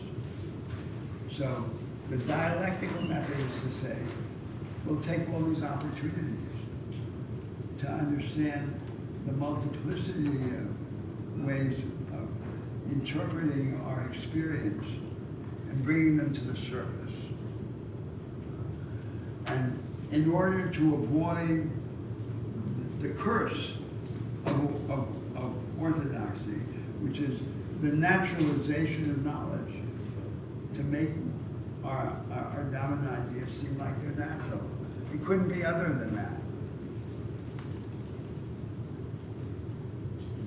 So the dialectical method is to say, we'll take all these opportunities to understand the multiplicity of ways of interpreting our experience and bringing them to the surface. And in order to avoid the curse of orthodoxy, which is the naturalization of knowledge, to make our dominant ideas seem like they're natural. It couldn't be other than that.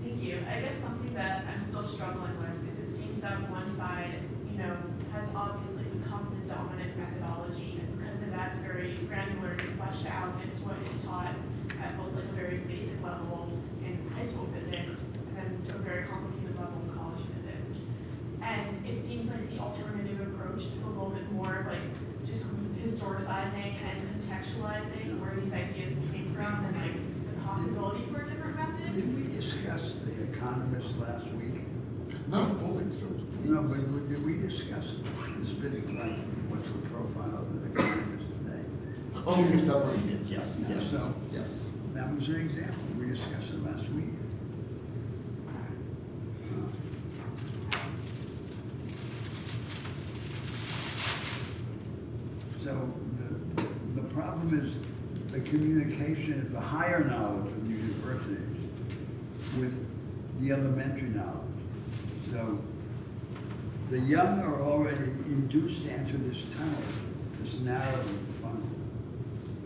Thank you. I guess something that I'm still struggling with is it seems that one side, has obviously become the dominant methodology, and because of that, it's very granular and fleshed out. It's what is taught at both like a very basic level in high school physics, and then to a very complicated level in college physics. And it seems like the alternative approach is a little bit more like just historicizing and contextualizing where these ideas came from and like the possibility for a different method. Did we discuss The Economist last week? Not fully, so No, please. but did we discuss this bit, like, what's the profile of The Economist today? Oh, yes, that one, yes, yes, So- yes. That was an example. We discussed it last week. So the problem is the communication of the higher knowledge of the universities with the elementary knowledge. So the young are already induced to enter this tunnel, this narrow funnel,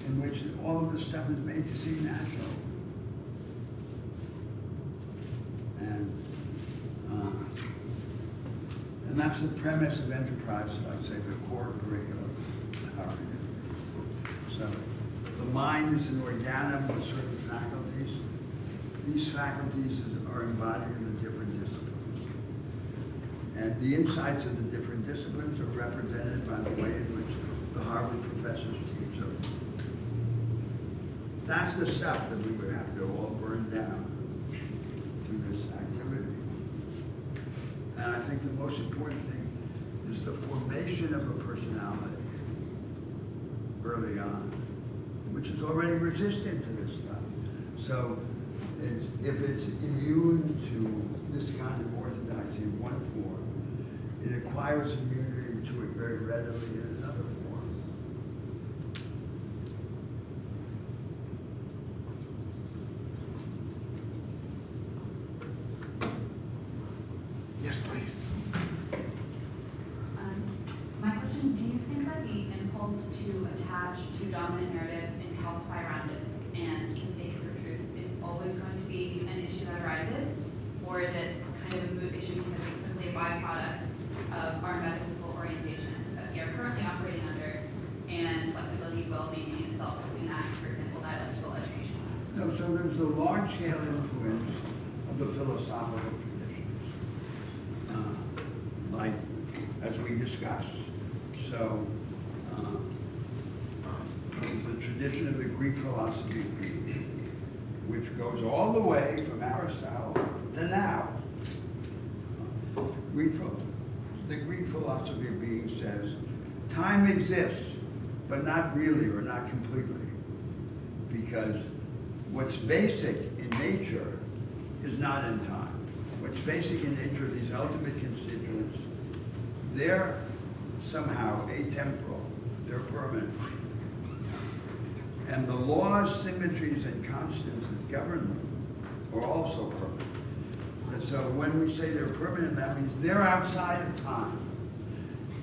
in which all of this stuff is made to seem natural. And that's the premise of enterprises, like say the core curriculum of Howard University. So the mind is an organum with certain faculties. These faculties are embodied in the different disciplines. And the insights of the different disciplines are represented by the way in which the Harvard professors teach them. That's the stuff that we would have to all burn down through this activity. And I think the most important thing is the formation of a personality early on, which is already resistant to this stuff. So if it's immune to this kind of orthodoxy in one form, it acquires immunity to it very readily in another form. Yes, please. My question is, do you think that the impulse to attach to dominant narrative and calcify around it and mistake it for truth is always going to be an issue that arises? Or is it kind of a moot issue because it's simply a byproduct of our metaphysical orientation that we are currently operating under, and flexibility will maintain itself if we enact, for example, dialectical education? No, so there's a large-scale influence of the philosophical traditions, like, as we discussed. So, there's the tradition of the Greek philosophy of being, which goes all the way from Aristotle to now. The Greek philosophy of being says, time exists, but not really or not completely, because what's basic in nature is not in time. What's basic in nature are these ultimate constituents. They're somehow atemporal, they're permanent. And the laws, symmetries, and constants that govern them are also permanent. And so when we say they're permanent, that means they're outside of time.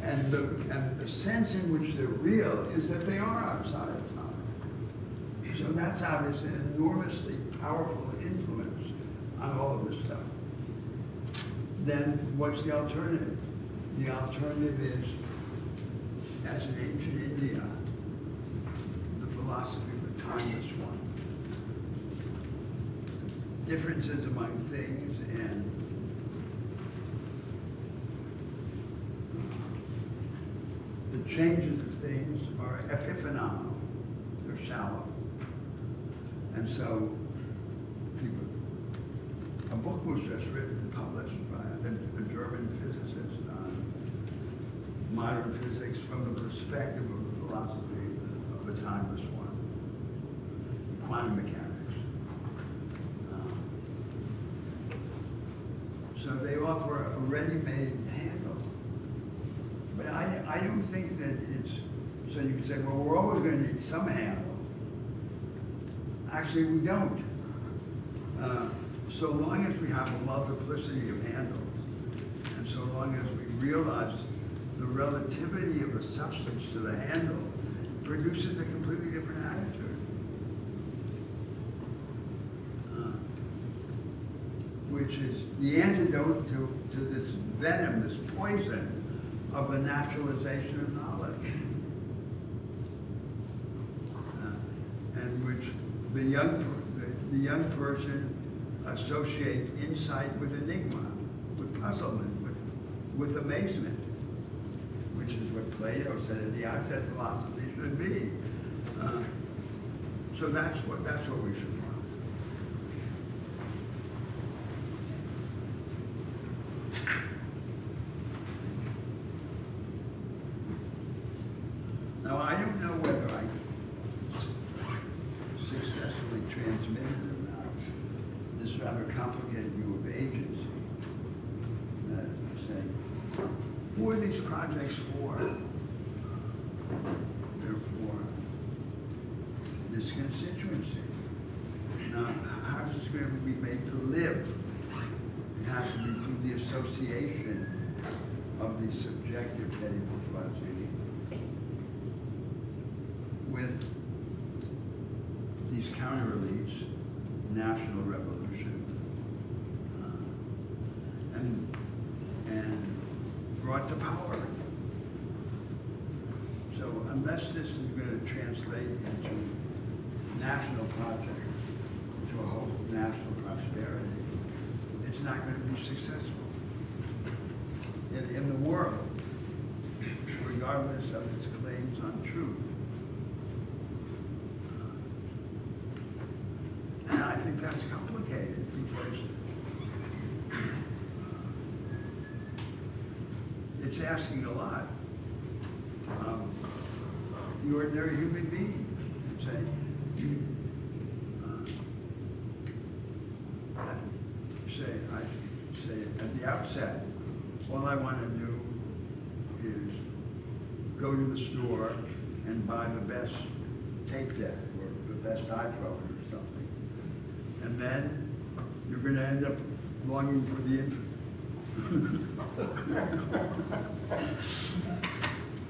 And the sense in which they're real is that they are outside of time. So that's obviously an enormously powerful influence on all of this stuff. Then what's the alternative? The alternative is, as in ancient India, the philosophy of the timeless one. The differences among things and the changes of things are epiphenomenal. They're shallow. And so a book was just written and published by a German physicist on modern physics from the perspective of the philosophy of the timeless one, quantum mechanics. So they offer a ready-made handle. But I don't think that it's, so you can say, well, we're always going to need some handle. Actually, we don't. So long as we have a multiplicity of handles, and so long as we realize the relativity of a substance to the handle produces a completely different attitude. Which is the antidote to this venom, this poison of the naturalization of knowledge. And which the young person associate insight with enigma, with puzzlement, with amazement, which is what Plato said at the outset philosophy should be. So that's what we should want. Now, I don't know whether I successfully transmitted or not this rather complicated view of agency that I'm saying. Who are these projects for? They're for this constituency. Now, how is it going to be made to live? It has to be through the association of the subjective petty bourgeoisie with these counter elites, national revolution, and brought to power. So unless this is going to translate into national project, into a hope of national prosperity, it's not going to be successful in the world, regardless of its claims on truth. And I think that's complicated because it's asking a lot of the ordinary human being. I say at the outset, all I want to do is go to the store and buy the best tape deck or the best iPhone or something. And then you're going to end up longing for the infinite.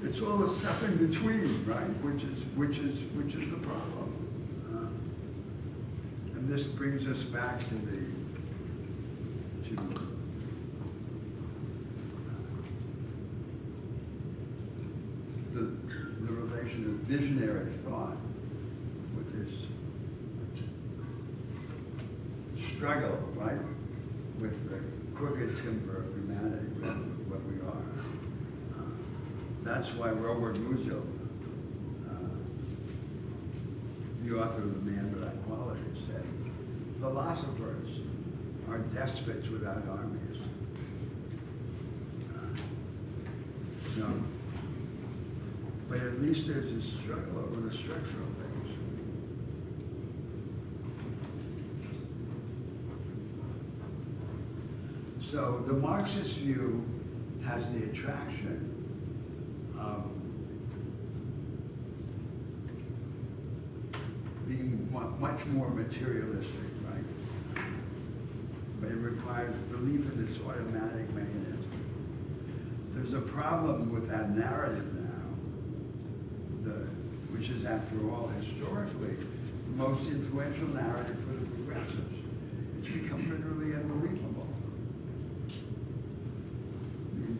It's all the stuff in between, right? Which is the problem. And this brings us back to the relation of visionary thought with this struggle, right, with the crooked timber of humanity, with what we are. That's why Robert Musil, the author of The Man Without Qualities, said, philosophers are despots without armies. But at least there's a struggle over the structural things. So the Marxist view has the attraction of being much more materialistic, right? But it requires belief in its automatic mechanism. There's a problem with that narrative now, which is, after all, historically, the most influential narrative for the progressives. It's become literally unbelievable. I mean,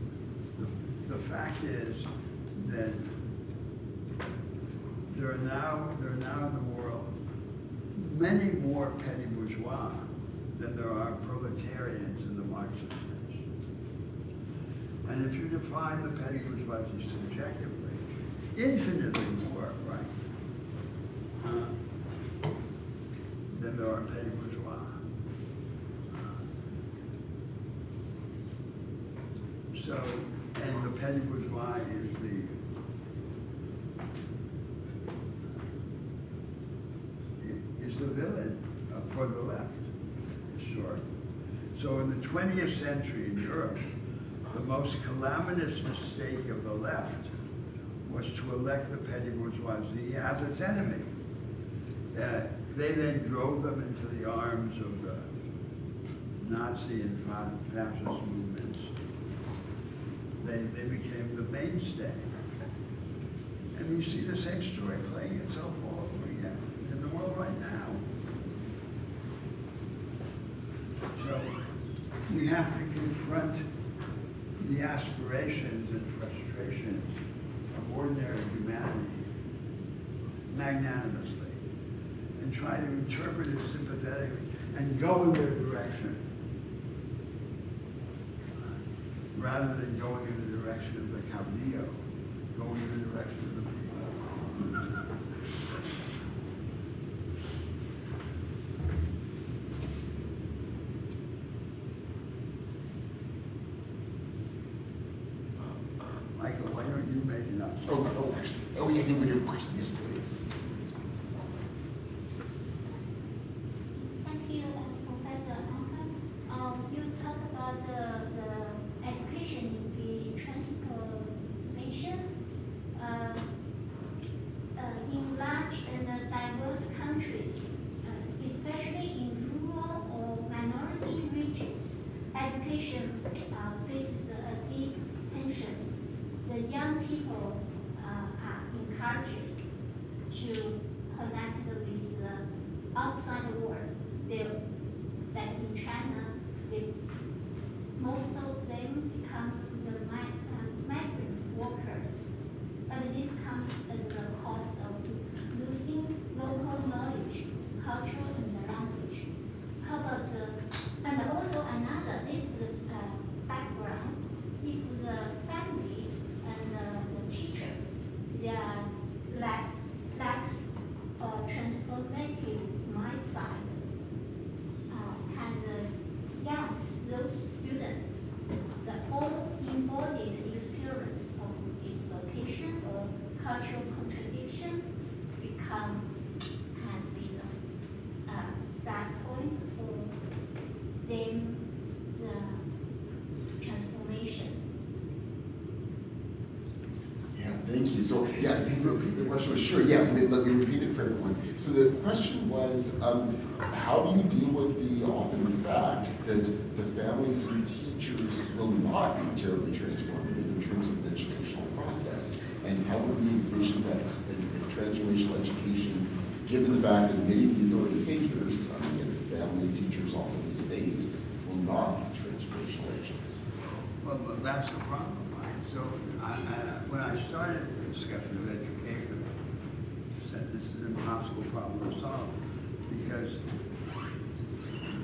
the fact is that there are now in the world many more petty bourgeois than there are proletarians in the Marxist sense. And if you define the petty bourgeoisie subjectively, infinitely more, right, than there are petty bourgeois. So, and the petty bourgeois is the villain for the left, historically. So in the 20th century in Europe, the most calamitous mistake of the left was to elect the petty bourgeoisie as its enemy. They then drove them into the arms of the Nazi and fascist movements. They became the mainstay. And we see the same story playing itself all over again in the world right now. So we have to confront the aspirations and frustrations of ordinary humanity magnanimously and and try to interpret it sympathetically and go in their direction, rather than going in the direction of the caudillo, going in the direction of the people. Michael, why don't you make it up? I think we do a question. Yes, please. Thank you, Professor Anton. You talk about the education be transformation in large and diverse countries, especially in rural or minority regions. Education faces a deep tension. The young people are encouraged to connect with the outside world. Like in China, most of them become the migrant workers. But this comes at the cost of losing local knowledge, culture, and language. How about and also another is the background. If the family and the teachers, they are lack transformative mindset, those students, the whole embodied experience of dislocation or cultural contradiction become can be the start point for them, the transformation. Yeah, thank you. So, yeah, I think the question was, sure, yeah, let me repeat it for everyone. So the question was, how do you deal with the often fact that the families and teachers will not be terribly transformative in terms of an educational process? And how would we envision that in transformational education, given the fact that many of the authority figures, the family, teachers, often the state, will not be transformational agents? Well, that's the problem, right? So when I started the discussion of education, I said this is an impossible problem to solve because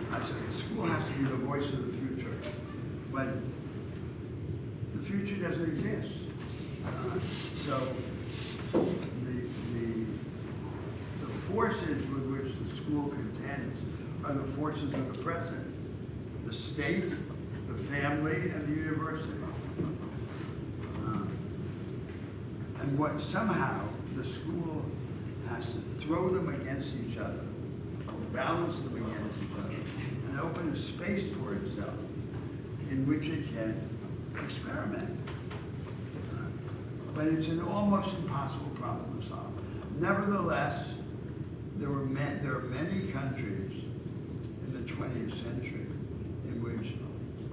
I said the school has to be the voice of the future, but the future doesn't exist. So the forces with which the school contends are the forces of the present, the state, the family, and the university. And what somehow the school has to throw them against each other, balance them against each other, and open a space for itself in which it can experiment. But it's an almost impossible problem to solve. Nevertheless, there are many countries in the 20th century in which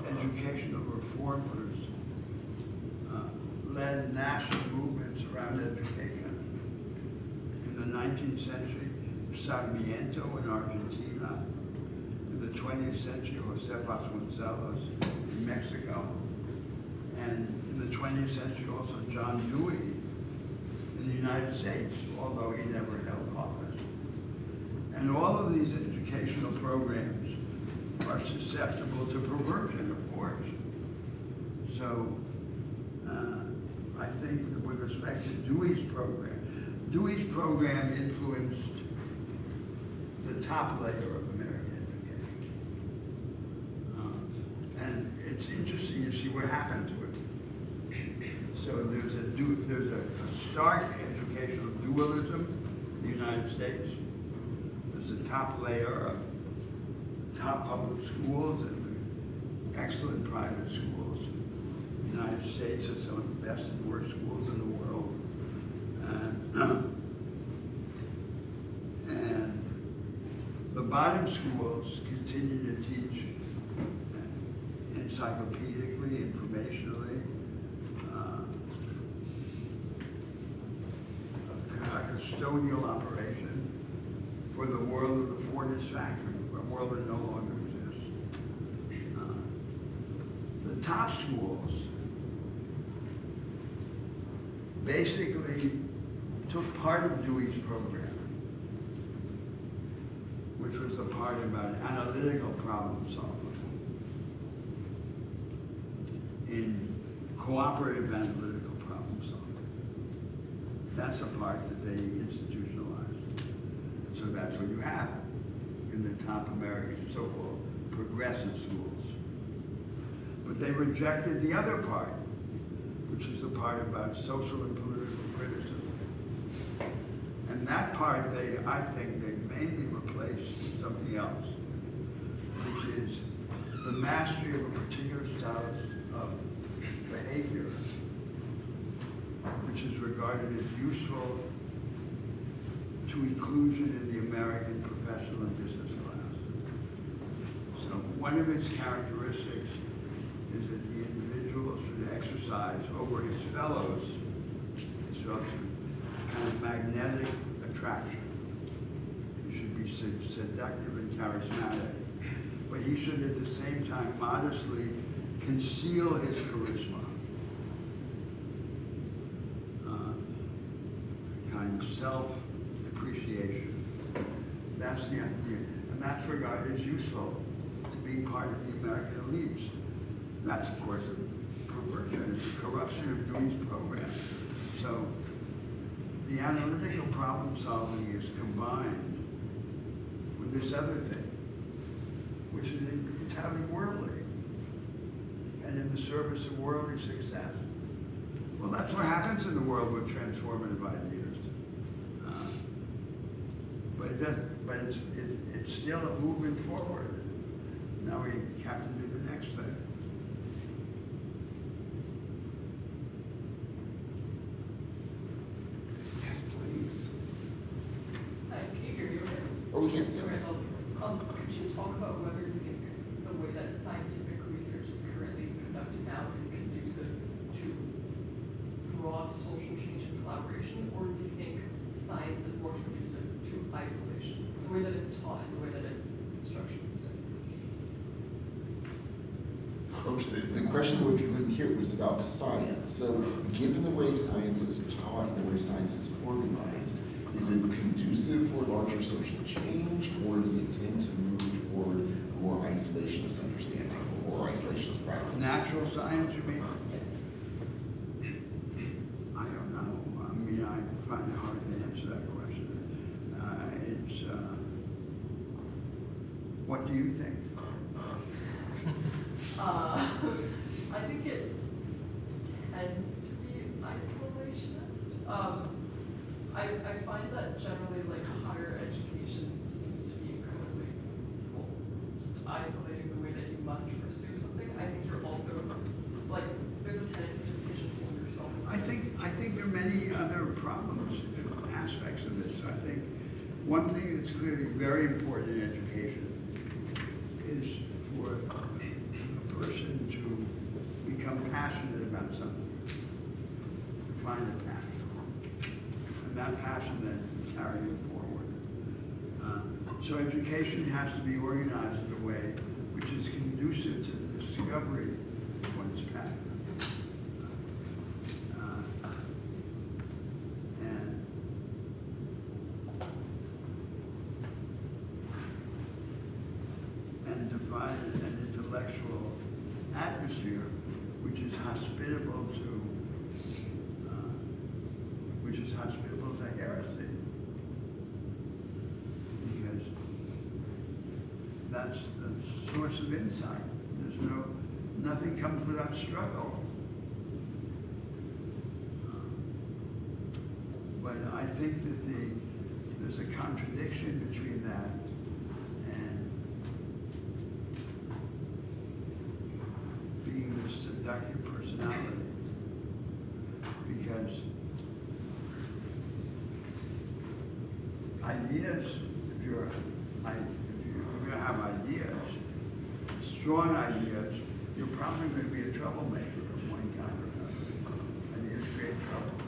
educational reformers led national movements around education. In the 19th century, Sarmiento in Argentina. In the 20th century, José Vasconcelos in Mexico. And in the 20th century, also John Dewey in the United States, although he never held office. And all of these educational programs are susceptible to perversion, of course. So I think that with respect to Dewey's program influenced the top layer of American education. And it's interesting to see what happened to it. So there's a stark educational dualism in the United States. There's a top layer of top public schools and the excellent private schools. The United States has some of the best and worst schools in the world. And the bottom schools continue to teach encyclopedically, informationally, a custodial operation for the world of the Fordist factory, a world that no longer exists. The top schools basically took part of Dewey's program which was the part about analytical problem solving. In cooperative analytical problem solving. That's the part that they institutionalized. And so that's what you have in the top American so-called progressive schools. But they rejected the other part, which is the part about social and political criticism. And that part, I think they mainly replaced with something else, which is the mastery of a particular style of behavior, which is regarded as useful to inclusion in the American professional and business class. So one of its characteristics is that the individual should exercise over his fellows kind of magnetic attraction. He should be seductive and charismatic, but he should at the same time modestly conceal his charisma. Kind of self-appreciation. That's the idea, and that's regarded as useful to being part of the American elites. That's, of course, a perversion, it's a corruption of Dewey's program. So the analytical problem solving is combined with this other thing, which is entirely worldly and in the service of worldly success. Well, that's what happens in the world with transformative ideas. But it doesn't. But it's still a movement forward. Now we have to do the next thing. Yes, please. Can you hear me okay? Oh, we can, yes. Could you talk about whether you think the way that scientific research is currently conducted now is conducive to broad social change and collaboration, or do you think science is more conducive to isolation, the way that it's taught and the way that it's structured? The question, if you couldn't hear it, was about science. So given the way science is taught and the way science is organized, is it conducive for larger social change, or does it tend to move toward a more isolationist understanding or isolationist practice? Natural science, you mean? I don't know. I mean, I find it hard to answer that question. What do you think? I think it tends to be isolationist. I find that generally, like, higher education seems to be incredibly, well, just isolating the way that you must pursue something. I think you're also, like, there's a tendency to pigeonhole yourself. I think there are many other problems, aspects of this. I think one thing that's clearly very important in education is for a person to become passionate about something, find a passion, and that passion then carry it forward. So education has to be organized in a way which is conducive to the discovery of one's passion. And define an intellectual atmosphere which is hospitable to heresy, because that's the source of insight. Nothing comes without struggle. But I think that there's a contradiction between that and being the seductive personality, because ideas, if you're going to have ideas, strong ideas, you're probably going to be a troublemaker of one kind or another, and you create trouble.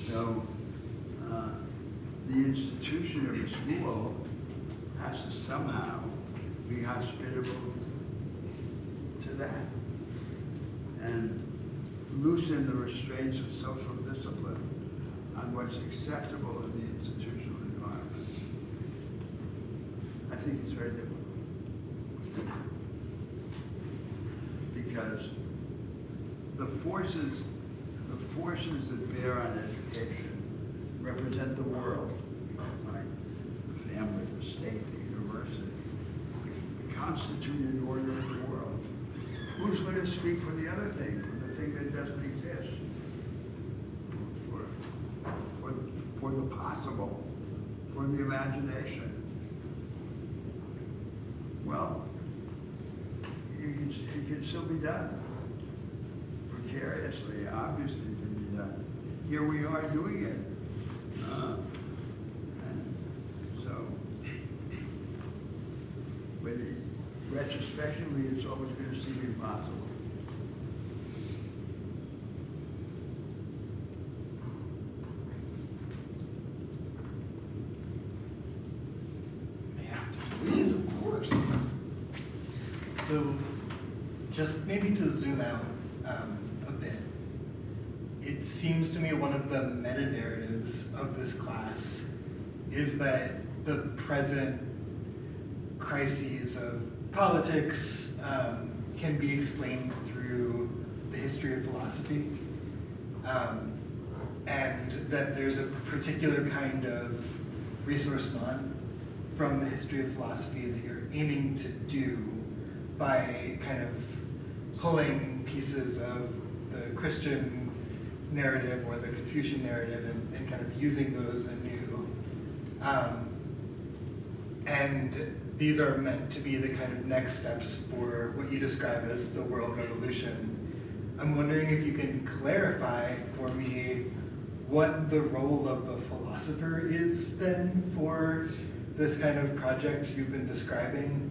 So the institution of a school has to somehow be hospitable to that and loosen the restraints of social discipline on what's acceptable in the institutional environment. I think it's very difficult. Because the forces that bear on education represent the world, right? The family, the state, the university, the constituted order of the world. Who's going to speak for the other thing, for the thing that doesn't exist? For the possible, for the imagination. Well, it can still be done. Precariously, obviously it can be done. Here we are doing it. And so, but retrospectively, it's always going to seem impossible. Please, of course. So, just maybe to zoom out a bit, it seems to me one of the meta-narratives of this class is that the present crises of politics can be explained through the history of philosophy, and that there's a particular kind of ressourcement from the history of philosophy that you're aiming to do by kind of pulling pieces of the Christian narrative or the Confucian narrative and kind of using those anew. And these are meant to be the kind of next steps for what you describe as the world revolution. I'm wondering if you can clarify for me what the role of the philosopher is then for this kind of project you've been describing.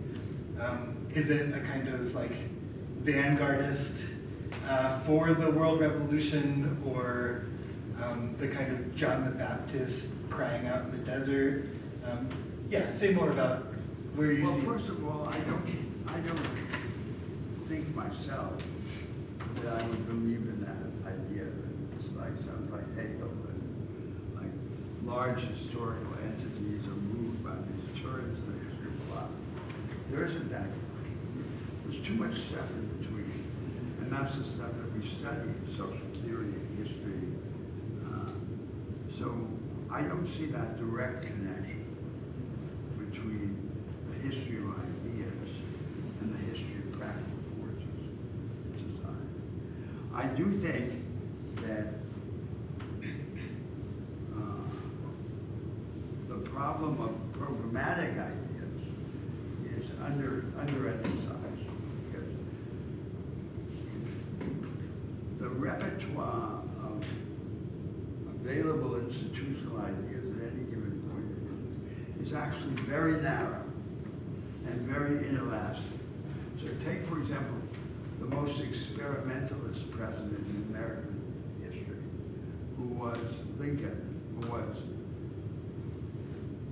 Is it a kind of like vanguardist for the world revolution, or the kind of John the Baptist crying out in the desert? Yeah, say more about where you see. Well, first of all, I don't think myself that I would believe in that idea that it's like sounds like Hegel, and like large historical entities are moved by these turns in the history of philosophy. There isn't that. There's too much stuff in between, and that's the stuff that we study in social theory and history. So I don't see that direct connection between the history of ideas and the history of practical forces in society. I do think that the problem of programmatic ideas is underemphasized, because the repertoire of available institutional ideas at any given point is actually very narrow and very inelastic. So take, for example, the most experimentalist president in American history, who was Lincoln, who was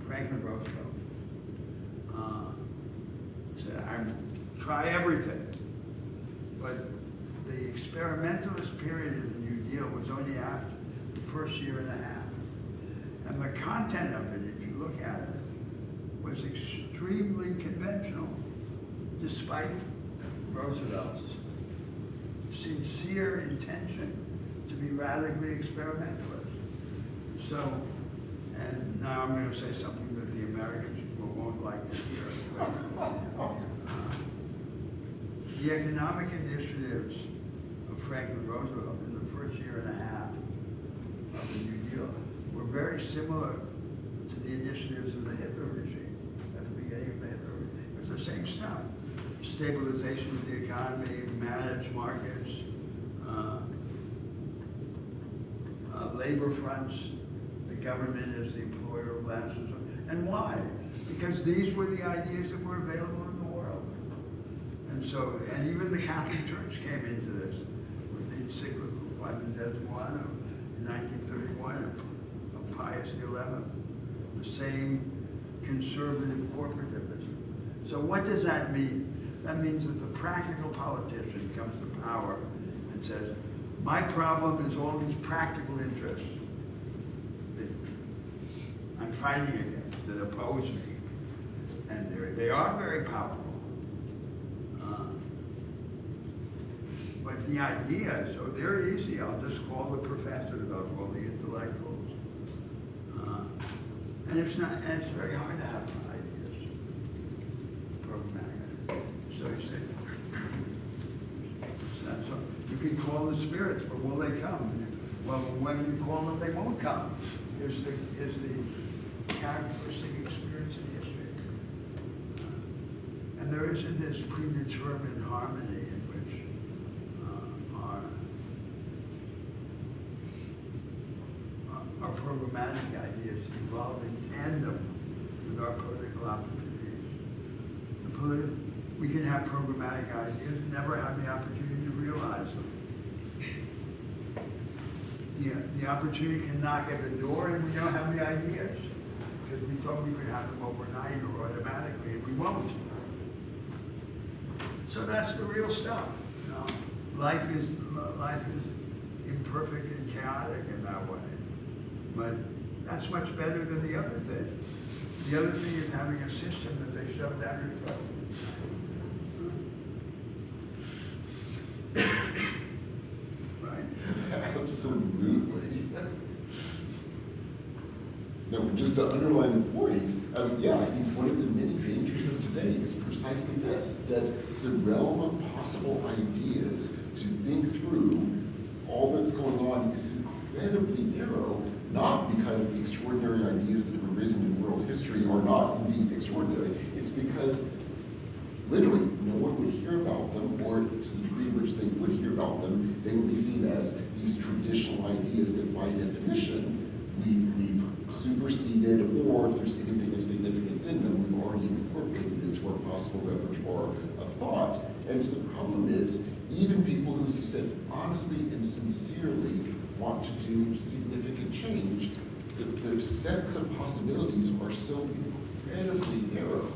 Franklin Roosevelt. Said, try everything. But the experimentalist period of the New Deal was only after the first year and a half. And the content of it, if you look at it, was extremely conventional, despite Roosevelt's sincere intention to be radically experimentalist. So, and now I'm going to say something that the Americans won't like to hear. The economic initiatives of Franklin Roosevelt in the first year and a half of the New Deal were very similar to the initiatives of the Hitler regime at the beginning of the Hitler regime. It was the same stuff. Stabilization of the economy, managed markets, labor fronts, the government as the employer of last resort. And why? Because these were the ideas that were available in the world. And so, and even the Catholic Church came into this with the encyclical Quadragesimo in 1931 of Pius XI, the same conservative corporativism. So what does that mean? That means that the practical politician comes to power and says, my problem is all these practical interests that I'm fighting against, that oppose me. And they are very powerful. But the ideas, oh, they're easy. I'll just call the professors, I'll call the intellectuals. And it's very hard to have ideas. Programmatic. So you say, that's all. You can call the spirits, but will they come? Well, when you call them, they won't come. Is the characteristic experience in history. And there isn't this predetermined harmony in which our programmatic ideas evolve in tandem with our political opportunities. We can have programmatic ideas and never have the opportunity to realize them. The opportunity can knock at the door and we don't have the ideas because we thought we could have them overnight or automatically, and we won't. So that's the real stuff. You know? Life is imperfect and chaotic in that way, but that's much better than the other thing. The other thing is having a system that they shove down your throat. Right? Absolutely. No, just to underline the point, yeah, I think one of the many dangers of today is precisely this, that the realm of possible ideas to think through all that's going on is incredibly narrow, not because the extraordinary ideas that have arisen in world history are not indeed extraordinary, it's because literally no one would hear about them, or to the degree in which they would hear about them, they would be seen as these traditional ideas that by definition we've superseded, or if there's anything of significance in them, we've already incorporated into our possible repertoire of thought. And so the problem is, even people who, as you said, honestly and sincerely want to do significant change, their sets of possibilities are so incredibly narrow.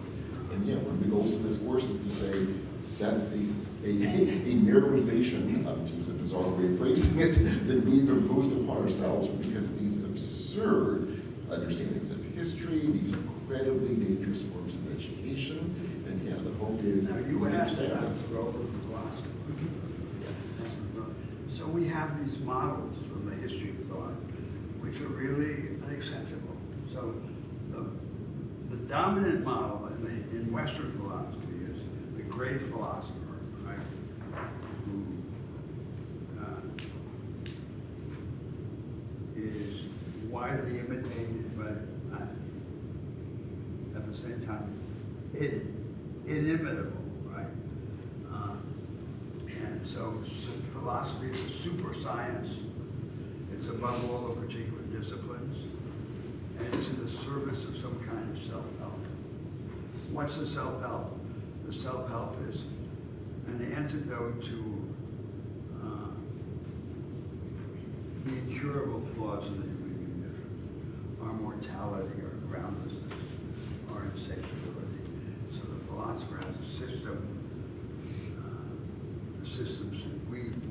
And yet, one of the goals of this course is to say that's a narrowization, to use a bizarre way of phrasing it, that we've imposed upon ourselves because of these absurd understandings of history, these incredibly dangerous forms of education. And yeah, the hope is Now, you asked about the role of the philosopher. Yes. So we have these models from the history of thought, which are really unacceptable. So the dominant model in Western philosophy is the great philosopher, right? Who is widely imitated, but at the same time, inimitable, right? And so philosophy is a super science. It's above all the particular disciplines, and it's in the service of some kind of self-help. What's the self-help? The self-help is an antidote to the incurable flaws of the human condition, our mortality, our groundlessness, our insatiability. So the philosopher has a system. The systems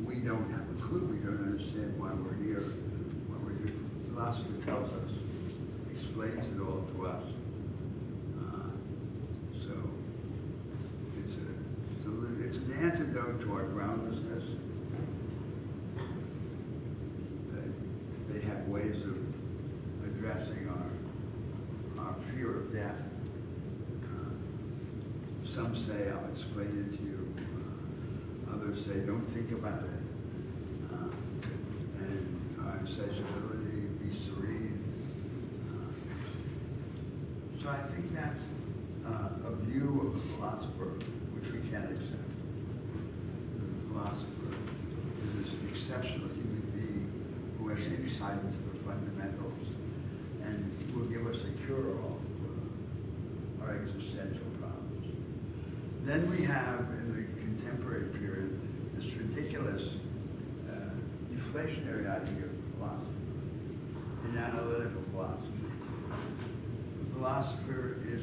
we don't have a clue. We don't understand why we're here, what we're doing. The philosopher tells us, explains it all to us. So it's an antidote to our groundlessness. They have ways of addressing our fear of death. Some say, I'll explain it to you. Others say, don't think about it. And our insatiability, be serene. So I think that's a view of the philosopher which we can't accept. The philosopher is this exceptional human being who has insight into the fundamentals and will give us a cure-all for our existential problems. Then we have, in the contemporary period, this ridiculous deflationary idea of philosophy, in analytical philosophy. The philosopher is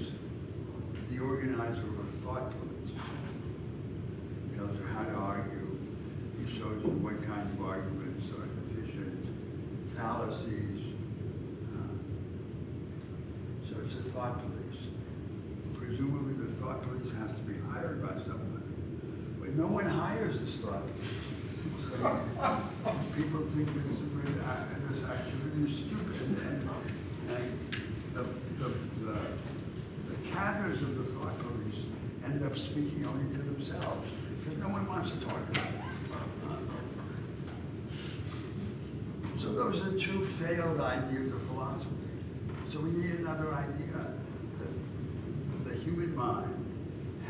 the organizer of a thought police. He tells you how to argue. He shows you what kind of arguments are deficient, fallacies. So it's a thought police. Presumably no one hires this thought. So people think this is really, this activity is stupid, and the cadres of the thought police end up speaking only to themselves, because no one wants to talk about it. So those are two failed ideas of philosophy. So we need another idea. The human mind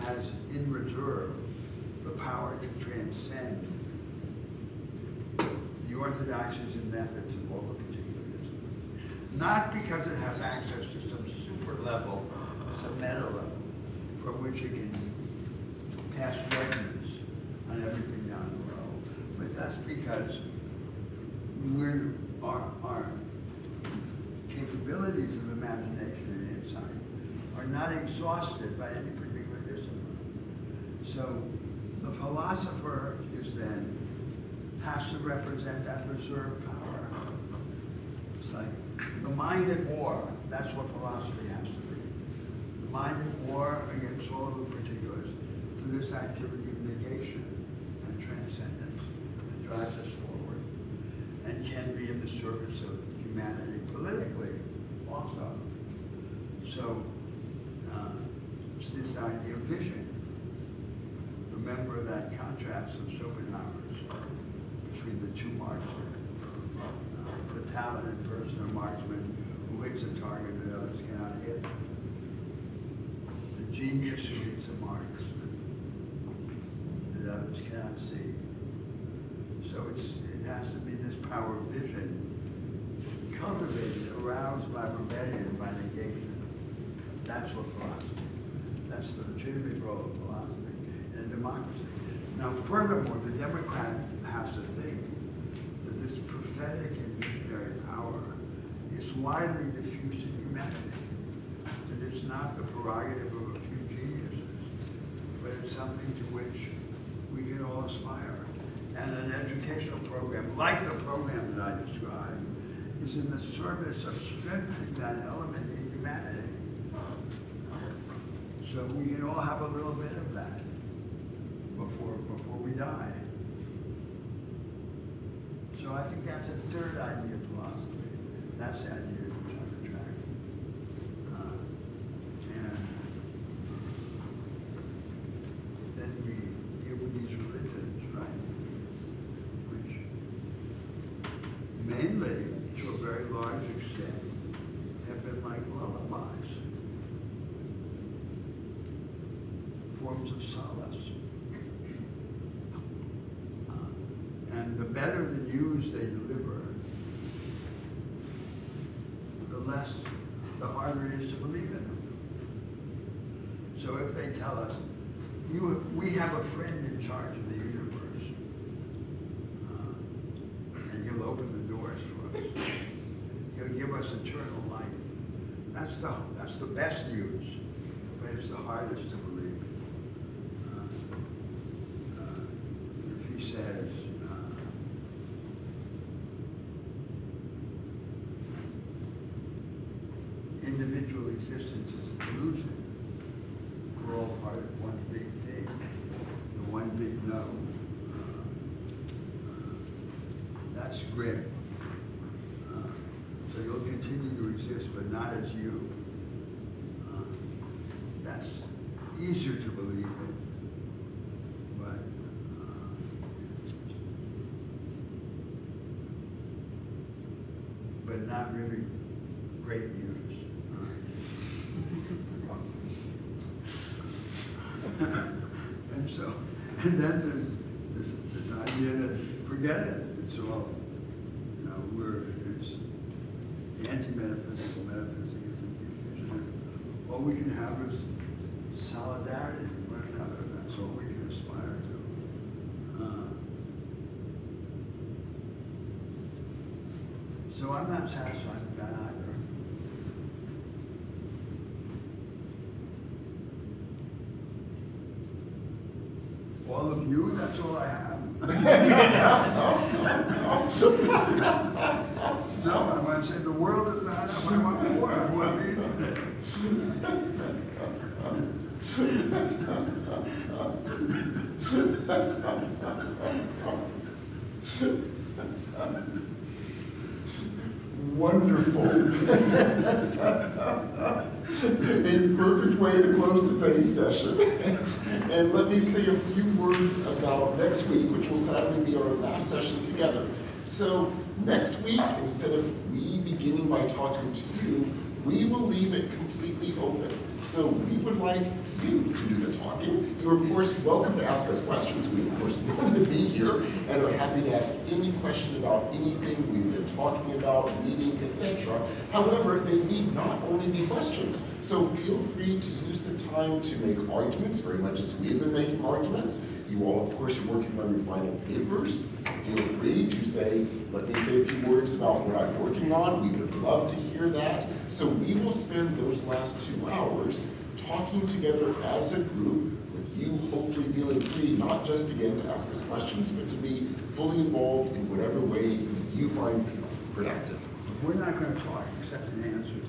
has in reserve the power to transcend the orthodoxies and methods of all the particular disciplines. Not because it has access to some super level, some meta level, from which it can pass judgments on everything down below, but that's because our capabilities of imagination and insight are not exhausted by any particular discipline. So the philosopher has to represent that reserved power. It's like the mind at war, that's what philosophy has to be. The mind at war against all of the particulars through this activity of negation and transcendence that drives us forward and can be in the service of humanity politically also. So it's this idea of vision. Remember that contrast of Schopenhauer's between the two marksmen. The talented person, a marksman who hits a target that others cannot hit. The genius who hits a marksman that others cannot see. So it has to be this power of vision, cultivated, aroused by rebellion, by negation. That's what philosophy. That's the legitimate role of philosophy in a democracy. Now, furthermore, the Democrat has to think that this prophetic and visionary power is widely diffused in humanity. That it's not the prerogative of a few geniuses, but it's something to which we can all aspire. And an educational program, like the program that I described, is in the service of strengthening that element in humanity. So we can all have a little bit of that before we die. So I think that's a third idea of philosophy. That's the idea which I'm attracted. And then we deal with these religions, right? Which mainly, to a very large extent, have been like lullabies, forms of solace. And the better the news they deliver, the harder it is to believe in them. So if they tell us, we have a friend in charge of the universe, and he'll open the doors for us. He'll give us eternal life. That's the best news, but it's the hardest to believe. If he says, individual existence is an illusion, we're all part of one big thing, the one big no. That's grim. So you'll continue to exist, but not as you. That's easier to believe in, but not really great news. And then there's this idea that forget it. It's all, it's anti-metaphysical, metaphysics isn't diffusion. All we can have is solidarity with one another. That's all we can aspire to. So I'm not satisfied with that either. All of you, that's all I have. No, I want to say the world is not enough. I want more. I want the infinite. Wonderful. A perfect way to close today's session. And let me say a few words about next week, which will sadly be our last session together. So next week, instead of we beginning by talking to you, we will leave it completely open. So we would like you to do the talking. You're of course welcome to ask us questions. We of course want to be here and are happy to ask any question about anything we've been talking about, reading, etc. However, they need not only be questions. So feel free to use the time to make arguments, very much as we've been making arguments. You all, of course, are working on your final papers. Feel free to say, let me say a few words about what I'm working on. We would love to hear that. So we will spend those last 2 hours talking together as a group, with you hopefully feeling free, not just again to ask us questions, but to be fully involved in whatever way you find productive. We're not going to talk except in answer to you.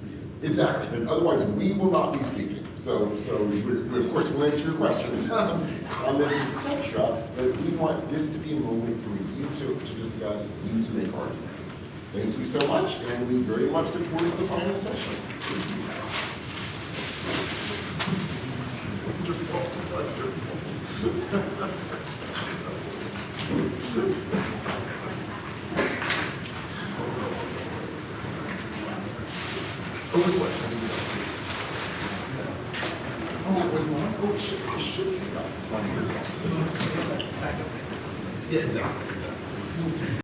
Exactly, and otherwise we will not be speaking. So we of course will answer your questions, comments, etc. But we want this to be a moment for you to discuss, you to make arguments. Thank you so much, and we very much look forward to the final session. Oh, it was. Oh, it was not. Oh, it should be. It's one of your glasses. Yeah, exactly. It seems to be.